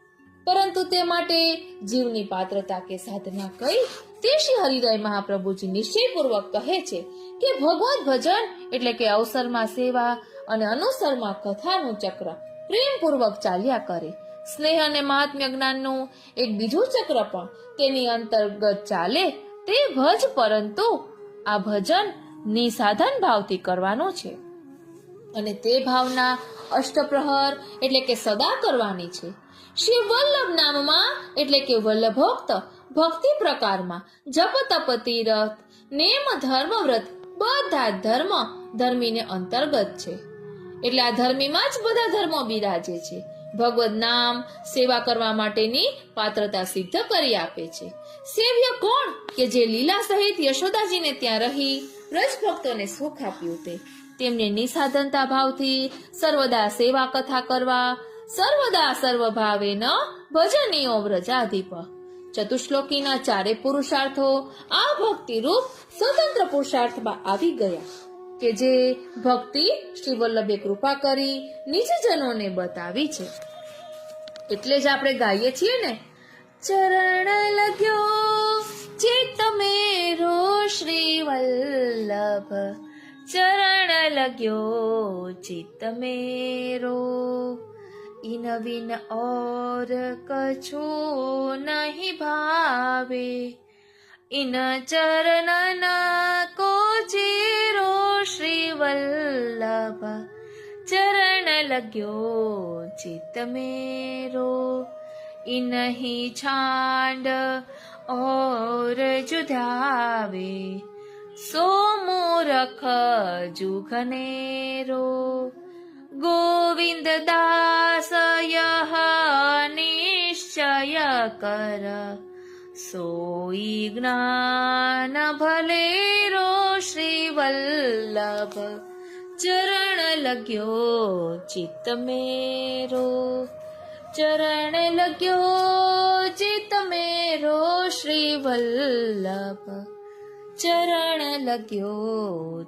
પરંતુ તે માટે જીવની પાત્રતા કે સાધના કઈ તે શ્રી હરિરાય મહાપ્રભુજી નિશ્ચયપૂર્વક કહે છે કે ભગવત ભજન એટલે કે અવસરમાં સેવા અને અનુસરમાં કથાનું ચક્ર પ્રેમપૂર્વક ચાલ્યા કરે. સ્નેહ અને મહાત્મ્ય જ્ઞાનનું એક બીજું ચક્ર પણ તેની અંતર્ગત ચાલે તે ભજ, પરંતુ આ ભજન નિસાધન ભાવથી કરવાનું છે અને તે ભાવના અષ્ટપ્રહર એટલે કે સદા કરવાની છે. શ્રી વલ્લભ નામમાં એટલે કે વલ્લભોક્ત ભક્તિ પ્રકારમાં જપ તપ તીરથ નેમ ધર્મ વ્રત બધા ધર્મ ધર્મીને અંતર્ગત છે. એટલે આ ધર્મીમાં જ બધા ધર્મો બિરાજે છે. ભગવદ નામ સેવા કરવા માટેની પાત્રતા સિદ્ધ કરી આપે છે. સેવ્ય કોણ? કે જે લીલા સહિત યશોદાજીને ત્યાં રહી વ્રજ ભક્તોને સુખ આપ્યું તે. તેમને નિસાધનતા ભાવથી સર્વદા સેવા કથા કરવા, સર્વદા સર્વભાવે ન ભજનીયો વ્રજાધિપ. ચતુશ્લોકીના ચારે પુરુષાર્થો આ ભક્તિ રૂપ સ્વતંત્ર પુરુષાર્થમાં આવી ગયા કે જે ભક્તિ શ્રી વલ્લભે કૃપા કરી નિજજનોને બતાવી છે. એટલે જ આપણે ગાઈએ છીએ ને, ચરણ લગ્યો ચિત્ત મેરો શ્રી વલ્લભ, ચરણ લગ્યો ચિત્ત મેરો, ઇન વિન और कछु नहीं भावे, इन चरणन को चीरो श्री वल्लभ, चरण लग्यो चित्त मेरो, इनहि छांड और जुधावे, सो मूरख जुघनेरो, गोविंद दास यह निश्चय कर, सोई ज्ञान भलेरो श्री वल्लभ, चरण लग्यो चित्त मेरो, चरण लग्यो चित्त मेरो श्री वल्लभ, चरण लग्यो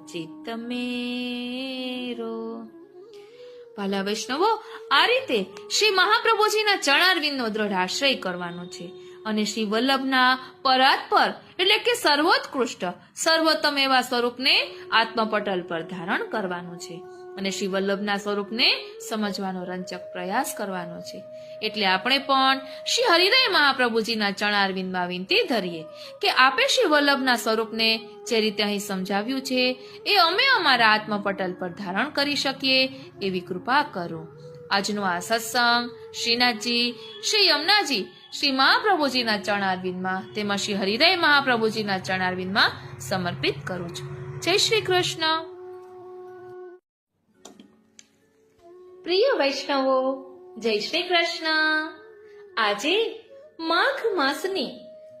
चित्त मेरो. ભાલા વૈષ્ણવો, આ રીતે શ્રી મહાપ્રભુજીના ચરણારવિંદનો દ્રઢ આશ્રય કરવાનો છે અને શ્રી વલ્લભના પરાત્પર એટલે કે સર્વોત્કૃષ્ટ સર્વોત્તમ એવા સ્વરૂપને આત્મપટલ પર ધારણ કરવાનું છે અને શ્રી વલ્લભના સ્વરૂપને સમજવાનો રંચક પ્રયાસ કરવાનો છે. એટલે આપણે પણ શ્રી હરિરાય મહાપ્રભુજીના ચરણારવિંદમાં વિનંતી ધરીએ કે આપે શ્રી વલ્લભના સ્વરૂપને જે રીતે અહીં સમજાવ્યું છે એ અમે અમારા આત્મપટલ પર ધારણ કરી શકીએ એવી કૃપા કરો. આજનો આ સત્સંગ શ્રીનાથજી, શ્રી યમુનાજી, શ્રી મહાપ્રભુજીના ચરણારવિંદમાં તેમજ શ્રી હરિરાય મહાપ્રભુજીના ચરણારવિંદમાં સમર્પિત કરું છું. જય શ્રી કૃષ્ણ. પ્રિય વૈષ્ણવો, જય શ્રી કૃષ્ણ. આજે માઘ માસની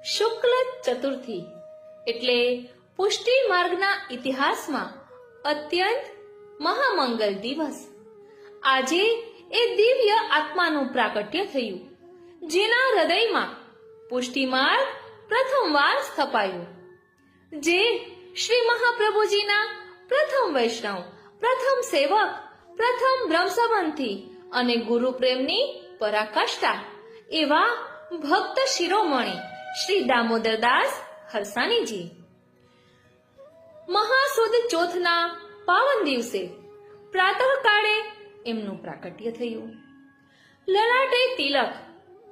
શુક્લ ચતુર્થી એટલે પુષ્ટિ માર્ગના ઇતિહાસમાં અત્યંત મહામંગલ દિવસ. આજે એ દિવ્ય આત્માનું પ્રાકટ્ય થયું જેના હૃદયમાં પુષ્ટિ માર્ગ પ્રથમવાર સ્થપાયો, જે શ્રી મહાપ્રભુજીના પ્રથમ વૈષ્ણવ, પ્રથમ સેવક, પ્રથમ બ્રહ્મસંબંધી અને ગુરુ પ્રેમની પરાકાષ્ઠા એવા ભક્ત શિરોમણી શ્રી દામોદરદાસ હરસાણીજી મહાસુદ ચોથના પાવન દિવસે પ્રાતઃકાળે એમનું પ્રાકટ્ય થયું. લલાટે તિલક,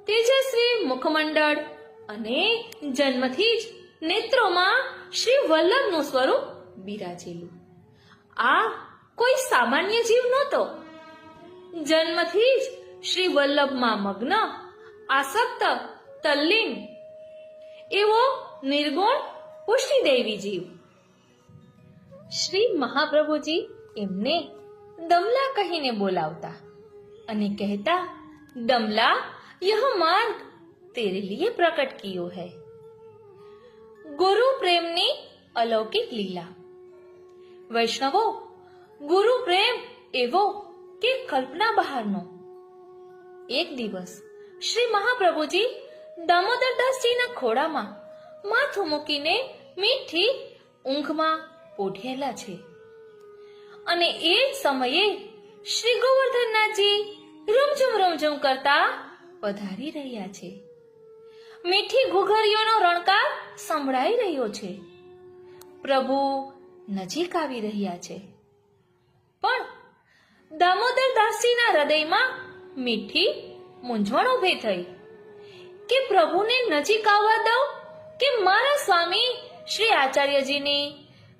તેજસ્વી મુખમંડળ અને જન્મથી જ નેત્રોમાં શ્રી વલ્લભનું સ્વરૂપ બિરાજેલું. આ કોઈ સામાન્ય જીવ નહોતો. જન્મથી જ શ્રી વલ્લભમાં મગ્ન, આસક્ત, તલ્લીન એવો નિર્ગુણ પુષ્ટિદેવી જીવ. શ્રી મહાપ્રભુજી એમને દમલા કહીને બોલાવતા અને કહેતા, દમલા, यह मार्ग तेरे लिए प्रकट कियो है. ગુરુ પ્રેમની અલૌકિક લીલા. વૈષ્ણવો, ગુરુ પ્રેમ એવો કે કલ્પના બહારનો. એક દિવસ શ્રી મહાપ્રભુજી દામોદરદાસજીના ખોળામાં માથું મૂકીને મીઠી ઊંઘમાં પોઢેલા છે અને એ જ સમયે શ્રી ગોવર્ધનનાથજી રૂમઝુમ કરતા પધારી રહ્યા છે. મીઠી ઘુઘરીઓનો રણકાર સંભળાઈ રહ્યો છે. પ્રભુ નજીક આવી રહ્યા છે. પણ દામોદરદાસજીના હૃદયમાં મીઠી મૂંઝવણ ઊભી થઈ કે પ્રભુને નજીક આવવા દઉં કે મારા સ્વામી શ્રી આચાર્યજીની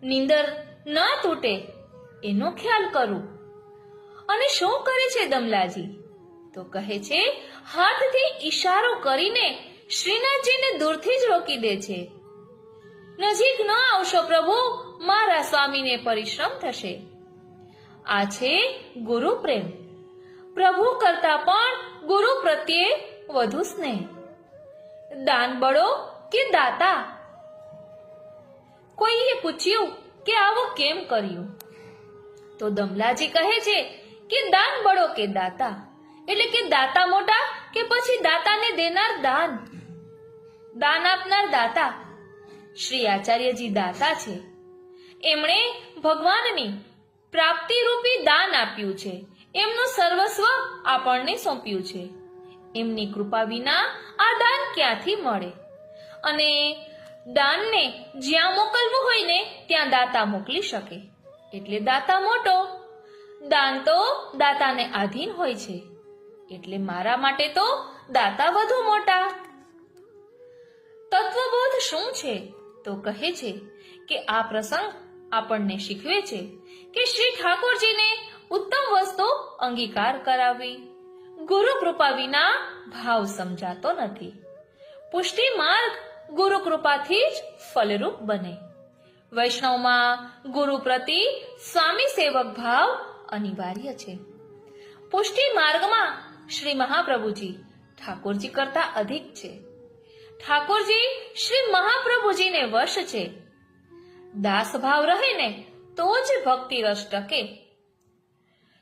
નીંદર ન તૂટે એનો ખ્યાલ કરું. અને શું કરે છે દમલાજી? તો કહે છે, હાથથી ઈશારો કરીને શ્રીનાથજીને દૂરથી જ રોકી દે છે. નજીક ન આવશો પ્રભુ, મારા સ્વામીને પરિશ્રમ થશે. આ છે ગુરુ પ્રેમ. પ્રભુ કરતા પણ ગુરુ પ્રત્યે વધુ સ્નેહ. દાન બળો કે દાતા? કોઈએ પૂછ્યું કે આવું કેમ કર્યું? તો દમલાજી કહે છે કે દાન બળો કે દાતા, એટલે કે દાતા મોટા કે પછી દાતાને દેનાર દાન, દાન આપનાર દાતા. શ્રી આચાર્યજી દાતા છે. એમણે ભગવાનની પ્રાપ્તિ રૂપી દાન આપ્યું છે. એમનું સર્વસ્વ આપણને સોંપ્યું છે. એમની કૃપા વિના આ દાન ક્યાંથી મળે? અને દાનને જ્યાં મોકલવું હોય ને ત્યાં દાતા મોકલી શકે. એટલે દાતા મોટો. દાન તો દાતાને આધીન હોય છે. એટલે મારા માટે તો દાતા વધુ મોટા. તત્વબોધ શું છે? તો કહે છે કે આ પ્રસંગ આપણને શીખવે છે કે શ્રી ઠાકોરજીને ઉત્તમ વસ્તુ અંગીકાર કરાવવી. ગુરુ કૃપા વિના ભાવ સમજાતો નથી. પુષ્ટિ માર્ગ ગુરુ કૃપાથી જ ફલરૂપ બને. વૈષ્ણવમાં ગુરુ પ્રતિ સ્વામી સેવક ભાવ અનિવાર્ય છે. પુષ્ટિ માર્ગમાં શ્રી મહાપ્રભુજી ઠાકોરજી કરતા અધિક છે. ઠાકોરજી શ્રી મહાપ્રભુજીને વશ છે. દાસ ભાવ રહે ને તો જ ભક્તિ રસ ટકે.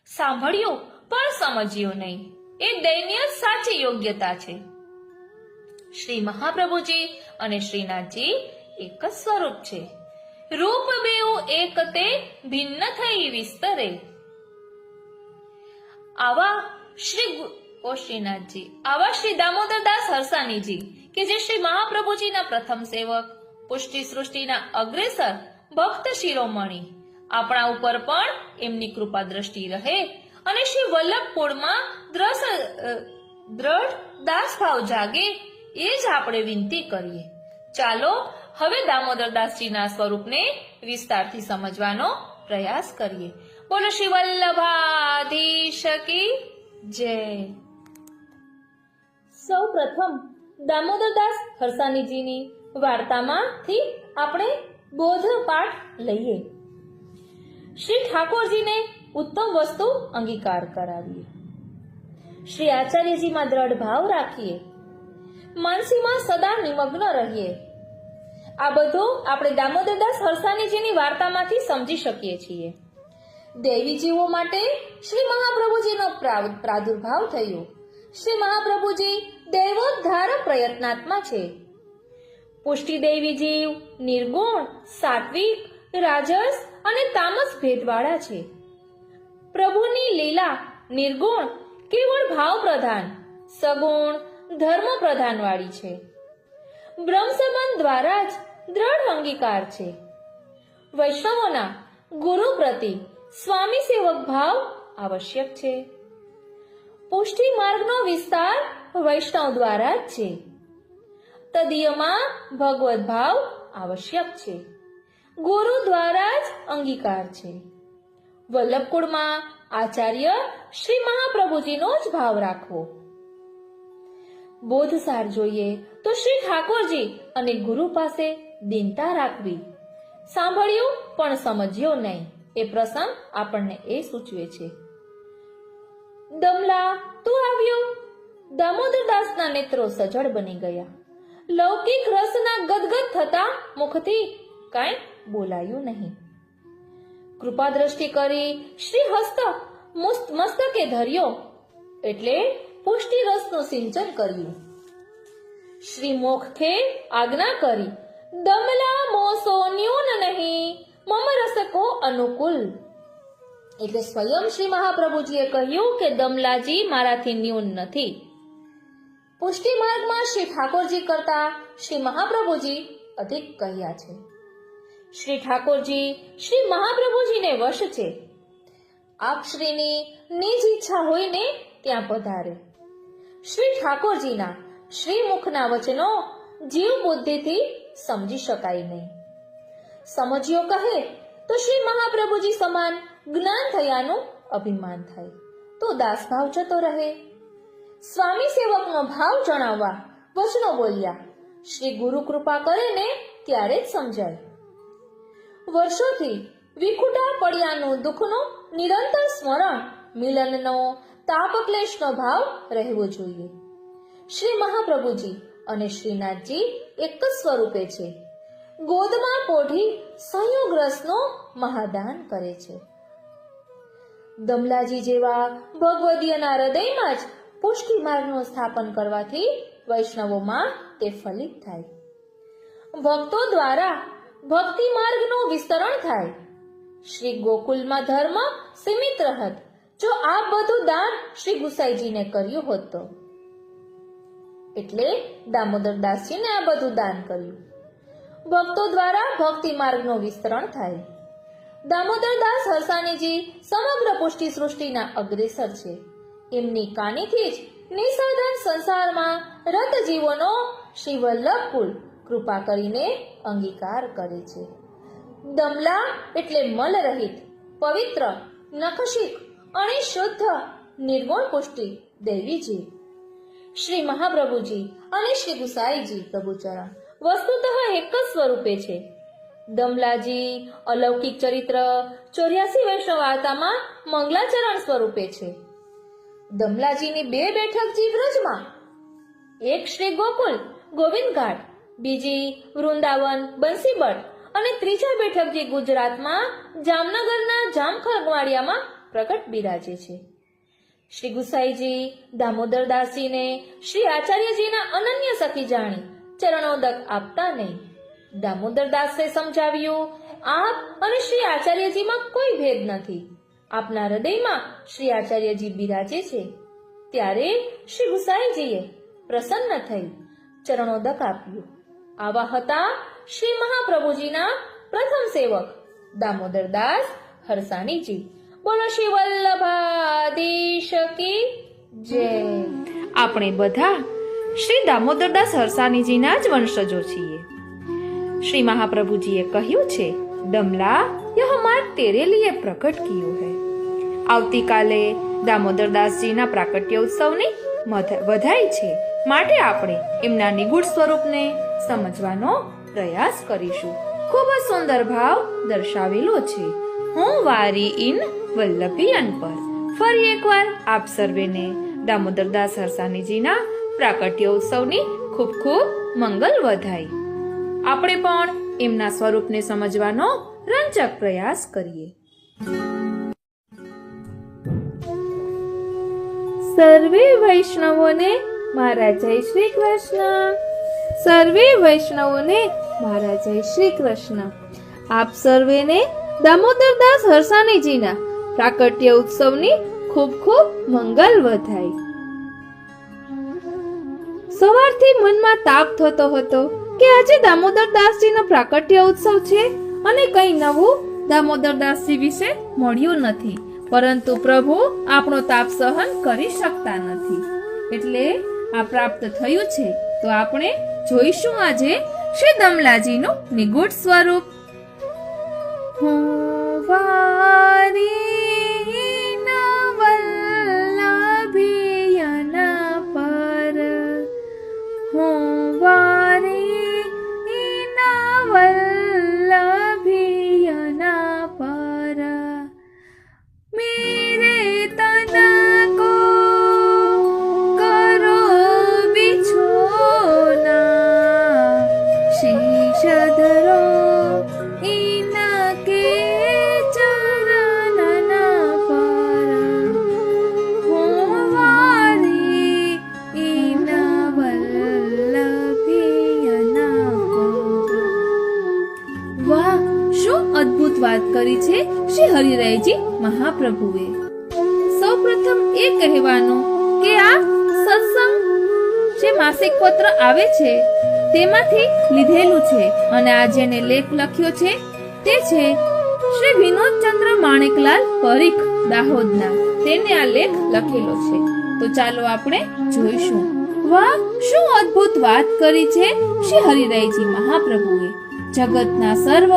સાંભળ્યું પણ સમજ્યું નહીં, એ દૈન્ય સાચી યોગ્યતા છે. શ્રી મહાપ્રભુજી અને શ્રીનાથજી એક જ સ્વરૂપ છે. રૂપ બેઉ એક તે ભિન્ન થઈ વિસ્તરે. આવા શ્રીનાથજી, આવા શ્રી દામોદરદાસ હરસાણીજી કે જે શ્રી મહાપ્રભુજીના પ્રથમ સેવક, પુષ્ટિ સૃષ્ટિના અગ્રેસર ભક્ત શિરોમણી, આપણા ઉપર પણ એમની કૃપા દ્રષ્ટિ રહે અને શ્રી વલ્લભપુરમાં દ્રઢ દાસભાવ જાગે, એ જ આપણે વિનંતી કરીએ. ચાલો હવે દામોદરદાસજીના સ્વરૂપને વિસ્તારથી સમજવાનો પ્રયાસ કરીએ. બોલો શ્રી વલ્લભાધીશ કી જય. સૌ પ્રથમ દામોદરદાસ હરસાણીજીની વાર્તામાંથી આપણે બોધ પાઠ લઈએ. શ્રી ઠાકોરજીને ઉત્તમ વસ્તુ અંગીકાર કરાવીએ. શ્રી આચાર્યજીમાં દ્રઢ ભાવ રાખીએ. માનસીમાં સદા નિમગ્ન રહીએ. આ બધું આપણે દામોદરદાસ હરસાણીજીની વાર્તામાંથી સમજી શકીએ છીએ. દેવી જીવો માટે શ્રી મહાપ્રભુજીનો પ્રાદુર્ભાવ થયો. શ્રી મહાપ્રભુજી દૈવોદ્ધાર પ્રયત્નાત્મા છે. પુષ્ટિ દેવી જીવ નિર્ગુણ, સાત્વિક, રાજસ અને તામસ ભેદવાળા છે. પ્રભુની લીલા નિર્ગુણ, કેવળ ભાવ પ્રધાન, સગુણ, ધર્મ પ્રધાન વાળી છે. બ્રહ્મ સંબંધ દ્વારા જ દ્રઢ અંગીકાર છે. વૈષ્ણવોના ગુરુ પ્રતિ સ્વામી સેવક ભાવ આવશ્યક છે. પુષ્ટિ માર્ગનો વિસ્તાર વૈષ્ણવ દ્વારા જ છે. તદીયમાં ભગવત ભાવ આવશ્યક છે. ગુરુ દ્વારા જ અંગીકાર છે. વલ્લભકુળમાં આચાર્ય શ્રી મહાપ્રભુજીનો જ ભાવ રાખવો. બોધસાર જોઈએ તો શ્રી ઠાકોરજી અને ગુરુ પાસે દીનતા રાખવી. સાંભળ્યું પણ સમજ્યો નહીં, એ પ્રસંગ આપણને એ સૂચવે છે. દમલા તું આવ્યો. દામોદરદાસના નેત્રો સજળ બની ગયા. લૌકિક રસના ગદગદ થતા મુખથી કાંઈ બોલાયું નહીં. કૃપા દ્રષ્ટિ કરી શ્રી હસ્ત મસ્તકે ધર્યો એટલે પુષ્ટિ રસનું સિંચન કર્યું. શ્રી મોખે આજ્ઞા કરી દમલા મોસો ન્યૂન નહીં મમ રસકો અનુકૂળ. એટલે સ્વયં શ્રી મહાપ્રભુજીએ કહ્યું કે દમલાજી મારાથી ન્યૂન નથી. પુષ્ટિ માર્ગમાં શ્રી ઠાકોરજી કરતા શ્રી મહાપ્રભુજી અધિક કહ્યા છે. શ્રી ઠાકોરજી શ્રી મહાપ્રભુજીને વશ છે. આપ શ્રીની નિજ ઈચ્છા હોય ને ત્યાં પધારે. શ્રી ઠાકોરજીના શ્રી મુખના વચનો જીવ બુદ્ધિથી સમજી શકાય નહીં. સમજ્યો કહે તો શ્રી મહાપ્રભુજી સમાન જ્ઞાન થયાનું અભિમાન થાય તો દાસભાવ જતો રહે. સ્વામી સેવકનો ભાવ જણાવવા વચનો બોલ્યા શ્રી ગુરુ કૃપા કરે ને ત્યારે જ સમજાય. વર્ષોથી વિખુટા પડ્યાનું દુઃખનું નિરંતર સ્મરણ મિલનનો તાપ ક્લેશનો ભાવ રહેવો જોઈએ. શ્રી મહાપ્રભુજી અને શ્રીનાથજી એક જ સ્વરૂપે છે. ગોદમાં પોઢી સંયોગ રસનો મહાદાન કરે છે. દમલાજી જેવા ભગવદીયના હૃદયમાં જ પુષ્ટિ માર્ગનું સ્થાપન કરવાથી વૈષ્ણવોમાં તે ફલિત થાય. ભક્તો દ્વારા ભક્તિ માર્ગનું વિસ્તરણ થાય. શ્રી ગોકુલમાં ધર્મ સીમિત રહત જો આ બધું દાન શ્રી ગુસાઈજીને કર્યું હોત તો. એટલે દામોદરદાસજીને આ બધું દાન કર્યું. ભક્તો દ્વારા ભક્તિ માર્ગનું વિસ્તરણ થાય. દામોદરદાસ હરસાણીજી સમગ્ર પુષ્ટિ સૃષ્ટિના અગ્રેસર છે. એમની કાનીથી જ નિસાધન સંસારમાં રત જીવોનો શ્રી વલ્લભકુળ કૃપા કરીને અંગીકાર કરે છે. દમલા એટલે મલ રહિત, પવિત્ર, નખશિક અને શુદ્ધ નિર્ગુણ પુષ્ટિ દેવીજી. શ્રી મહાપ્રભુજી અને શ્રી ગુસાઈજી પ્રભુચરણ વસ્તુતઃ એક જ સ્વરૂપે છે. દમલાજી અલૌકિક ચરિત્ર 84 વૈષ્ણવ વાર્તામાં મંગલાચરણ સ્વરૂપે છે. દમલાજીની બે બેઠક જી વ્રજમાં, એક શ્રી ગોકુલ ગોવિંદ ઘાટ, બીજી વૃંદાવન બંસીબટ અને ત્રીજા બેઠકજી ગુજરાતમાં જામનગરના જામખંભાળિયામાં પ્રગટ બિરાજે છે. શ્રી ગુસાઈજી દામોદરદાસજીને શ્રી આચાર્યજીના અનન્ય સખી જાણી ચરણોદક આપતા નહીં. દામોદરદાસે સમજાવ્યું આપ અને શ્રી આચાર્યજીમાં કોઈ ભેદ નથી. આપના હૃદયમાં શ્રી આચાર્યજી બિરાજે છે. ત્યારે શ્રી ગુસાઈજીએ પ્રસન્ન થઈ ચરણોદક આપ્યું. આવા હતા શ્રી મહાપ્રભુજીના પ્રથમ સેવક દામોદરદાસ હરસાણીજી. બોલો શ્રી વલ્લભાધીશ કી જય. આપણે બધા શ્રી દામોદરદાસ હરસાણીજીના જ વંશજો છીએ. શ્રી મહાપ્રભુજીએ કહ્યું છે દમલા યહ માર્ગ તેરે લીએ પ્રકટ કિયો હૈ. આવતીકાલે દામોદરદાસજીના પ્રાકટ્ય ઉત્સવની વધાઈ છે. માટે આપણે એમના નિગૂઢ સ્વરૂપને સમજવાનો પ્રયાસ કરીશું. ખૂબ જ સુંદર ભાવ દર્શાવેલો છે. હું વારી ઇન વલ્લભીયન પર. ફરી એકવાર આપ સર્વેને દામોદરદાસ હરસાણીજીના પ્રાકટ્ય ઉત્સવની ખૂબ ખૂબ મંગલ વધાઈ. આપણે પણ એમના સ્વરૂપને સમજવાનો રંજક પ્રયાસ કરીએ. સર્વે વૈષ્ણવોને મારા જય શ્રી કૃષ્ણ. સર્વે વૈષ્ણવોને મારા જય શ્રી કૃષ્ણ. આપ સર્વેને દામોદરદાસ હરસાણીજીના પ્રાકટ્ય ઉત્સવની ખૂબ ખૂબ મંગલ વધાઈ. સવારથી મનમાં તાપ થતો હતો કે આજે દામોદરદાસજીનો પ્રાકટ્ય ઉત્સવ છે અને કંઈ નવું દામોદરદાસજી વિશે મળ્યું નથી. પરંતુ પ્રભુ આપણો તાપ સહન કરી શકતા નથી. એટલે આ પ્રાપ્ત થયું છે તો આપણે જોઈશું આજે શ્રી દમલાજીનું નિગૂઢ સ્વરૂપ. હું વારી વલ્લભીયના પર, હું વારી વલ્લભીયના પર, મેરે તન કો કરો બિછોના, શીશ ધરો કરી છે શ્રી હરિરાયજી મહાપ્રભુએ. સૌપ્રથમ એ કહેવાનું કે આ સત્સંગ જે માસિક પત્ર આવે છે તેમાંથી લીધેલું છે અને આ જેને લેખ લખ્યો છે તે છે શ્રી વિનોદચંદ્ર માણેકલાલ પરીખ દાહોદના. તેને આ લેખ લખેલો છે. તો ચાલો આપણે જોઈશું. વાહ, શું અદ્ભુત વાત કરી છે શ્રી હરિરાયજી મહાપ્રભુએ. જગતના સર્વ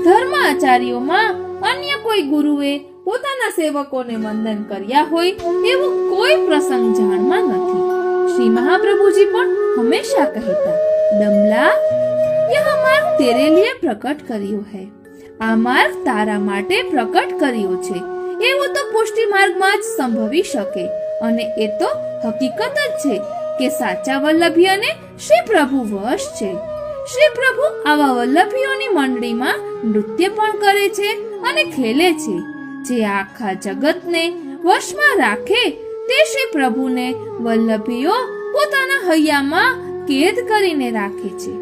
ધર્મ આચાર્યોમાં અન્ય કોઈ ગુરુએ પોતાના સેવકોને વંદન કર્યા હોય એવો કોઈ પ્રસંગ જાણમાં નથી. શ્રી મહાપ્રભુજી પણ હંમેશા કહેતા, ડમલા, યહ માર્ગ તેરે લીએ પ્રકટ કર્યો હૈ. આ માર્ગ તારા માટે પ્રકટ કર્યો છે. એવું તો પુષ્ટિ માર્ગમાં જ સંભવી શકે અને એ તો હકીકત જ છે કે સાચા વલ્લભીઓને શ્રી પ્રભુ વશ છે. શ્રી પ્રભુ આવા વલ્લભીઓની મંડળીમાં નૃત્ય પણ કરે છે અને ખેલે છે. જે આખા જગતને વશમાં રાખે તે શ્રી પ્રભુને વલ્લભીઓ પોતાના હૈયામાં કેદ કરીને રાખે છે.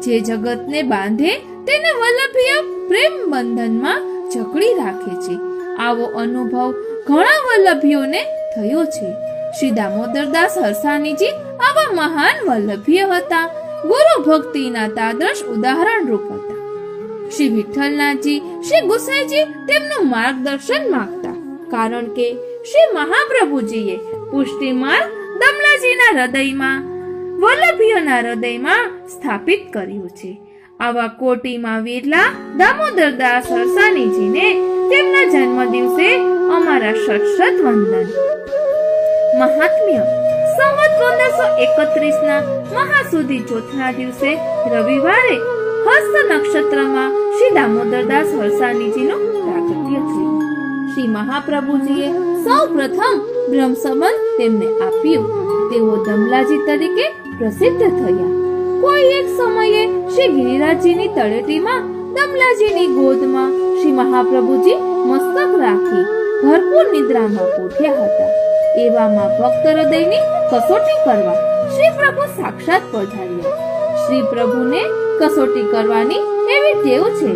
જે જગતને બાંધે તેને વલ્લભીઓ પ્રેમ બંધનમાં જકડી રાખે છે. આવો અનુભવ ઘણા વલ્લભીઓને થયો છે. શ્રી દામોદરદાસ હરસાણીજી આવા મહાન વલ્લભીય હતા. ગુરુ ભક્તિના તાદર્શ ઉદાહરણ રૂપ હતા. શ્રી વિઠ્ઠલનાથજી, શ્રી ગુસાઈજી તેમનું માર્ગદર્શન માંગતા, કારણ કે શ્રી મહાપ્રભુજીએ પુષ્ટિ માર્ગ દમલાજીના હૃદયમાં, વલ્લભીઓના હૃદયમાં સ્થાપિત કર્યું છે. આવા કોટીમાં વિરલા દામોદરદાસ હરસાણીજીને તેમના જન્મ દિવસે અમારા શત વંદન. મહાત્મ્ય. સંવત 1531 ના મહાસુદી ચોથના દિવસે રવિવારે હસ્ત નક્ષત્રમાં શ્રી દામોદરદાસ હરસાણીજીનું પ્રાગટ્ય થયું. શ્રી મહાપ્રભુજીએ સૌ પ્રથમ બ્રહ્મ સંબંધ તેમને આપ્યું. તેઓ દમલાજી તરીકે પ્રસિદ્ધ થયા. કોઈ એક સમયે શ્રી ગિરિરાજજીની તળેટીમાં દમલાજીની ગોદમાં શ્રી મહાપ્રભુજી મસ્તક રાખી ભરપૂર નિદ્રામાં પોઠ્યા હતા. એવામાં ભક્ત હૃદયની કસોટી કરવા શ્રી પ્રભુ સાક્ષાત પધાર્યા. શ્રી પ્રભુને કસોટી કરવાની એવી ટેવ છે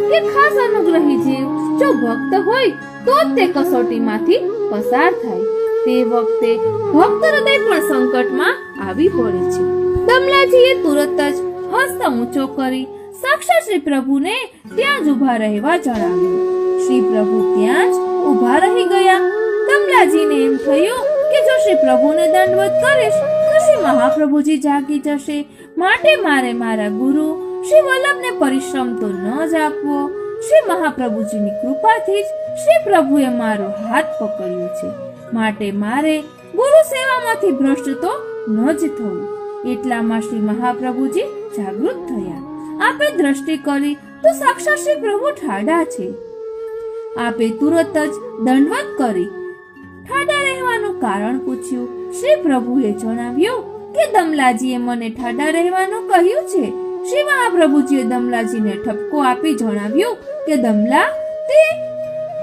કે ખાસ અનુગ્રહી જીવ જો ભક્ત હોય તો જ તે કસોટીમાંથી પસાર થાય. તે વખતે ભક્ત હૃદય પણ સંકટમાં આવી પડે છે. દમલાજીએ તુરત જ હસ્ત ઊંચો કરી સાક્ષાત શ્રી પ્રભુને ત્યાં જ ઊભા રહેવા જણાવ્યું. શ્રી પ્રભુ ત્યાં જ ઊભા રહી ગયા. દમલાજીને એમ થયું કે જો શ્રી પ્રભુને દંડવત કરીશ તો શ્રી મહાપ્રભુજી જાગી જશે, માટે મારે મારા ગુરુ શ્રી વલ્લભને પરિશ્રમ તો ન જ આપવો. શ્રી મહાપ્રભુજીની કૃપાથી જ શ્રી પ્રભુએ મારો હાથ પકડ્યો છે, માટે મારે ગુરુ સેવામાંથી ભ્રષ્ટ તો ન જ થવું. એટલામાં શ્રી મહાપ્રભુજી જાગૃત થયા. આપે દ્રષ્ટિ કરી તો સાક્ષાત શ્રી પ્રભુ ઠાડા છે. આપે તુરત જ દંડવત કરી ઠાડા રહેવાનું કારણ પૂછ્યું. શ્રી પ્રભુએ જણાવ્યું કે દમલાજીએ મને ઠાડા રહેવાનું કહ્યું છે. શ્રી મહાપ્રભુજીએ દમલાજીને ઠપકો આપી જણાવ્યું કે દમલા, તે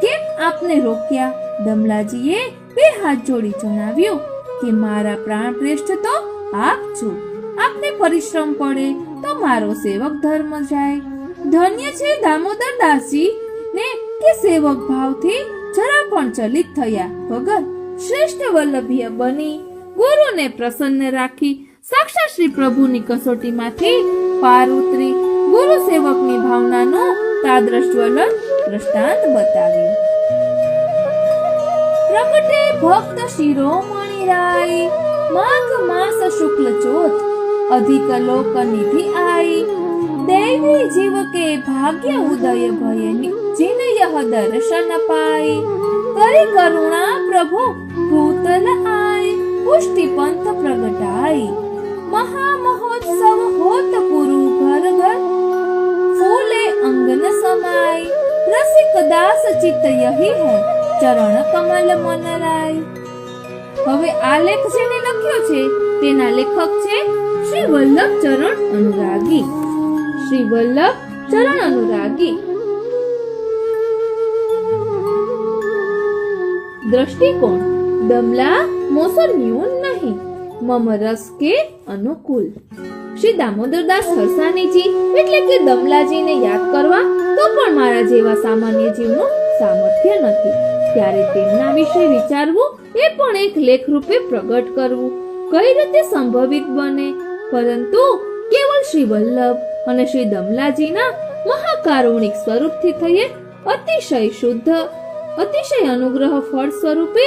કેમ આપને રોક્યા? દમલાજીએ બે હાથ જોડી જણાવ્યું કે મારા પ્રાણ શ્રેષ્ઠ તો આપ છો. આપને પરિશ્રમ પડે તો મારો સેવક ધર્મ જાય. ધન્ય છે દામોદરદાસજી ને કે સેવક ભાવથી જરા પણ ચલિત થયા વગર શ્રેષ્ઠ વલ્લભીય બની ગુરુને પ્રસન્ન રાખી સાક્ષાત શ્રી પ્રભુની કસોટીમાંથી પાર ઉતરી ગુરુ સેવકની ભાવનાનું તાદ્રશ જ્વલન દ્રષ્ટાંત બતાવ્યું. પ્રગટે ભક્ત શિરોમણિ રાય, માઘ માસ શુક્લ ચોથ, અધિક લોક નિધિ આઈ, દૈવી જીવ કે ભાગ્ય ઉદય ભય जिन यह दर्शन पाई, करी करुणा प्रभु भूतल आय, पुष्टि पंथ प्रगटाई, महामहोत्सव होत पुरु घर घर, फूले अंगन समाय, रसिक दास चित्त यही है, चरण कमल मन राय. હવે આ લેખ જેને લખ્યો છે તેના લેખક છે શ્રી વલ્લભ ચરણ અનુરાગી. શ્રી વલ્લભ ચરણ અનુરાગી. दृष्टिकोण. दमला मोसर न्यून नहीं, મમ રસ કે અનુકૂળ. શ્રી દામોદરદાસ હરસાણીજી એટલે કે દમલાજીને યાદ કરવા તો પણ મારા જેવા સામાન્ય જીવનું સામર્થ્ય નથી. ત્યારે તેમના વિશે વિચારવું એ પણ એક લેખ રૂપે પ્રગટ કરવું કઈ રીતે સંભવિત બને? પરંતુ કેવળ શ્રી વલ્લભ અને શ્રી દમલાજીના મહાકારુણિક સ્વરૂપથી થયે અતિશય શુદ્ધ, અતિશય અનુગ્રહ ફળ સ્વરૂપે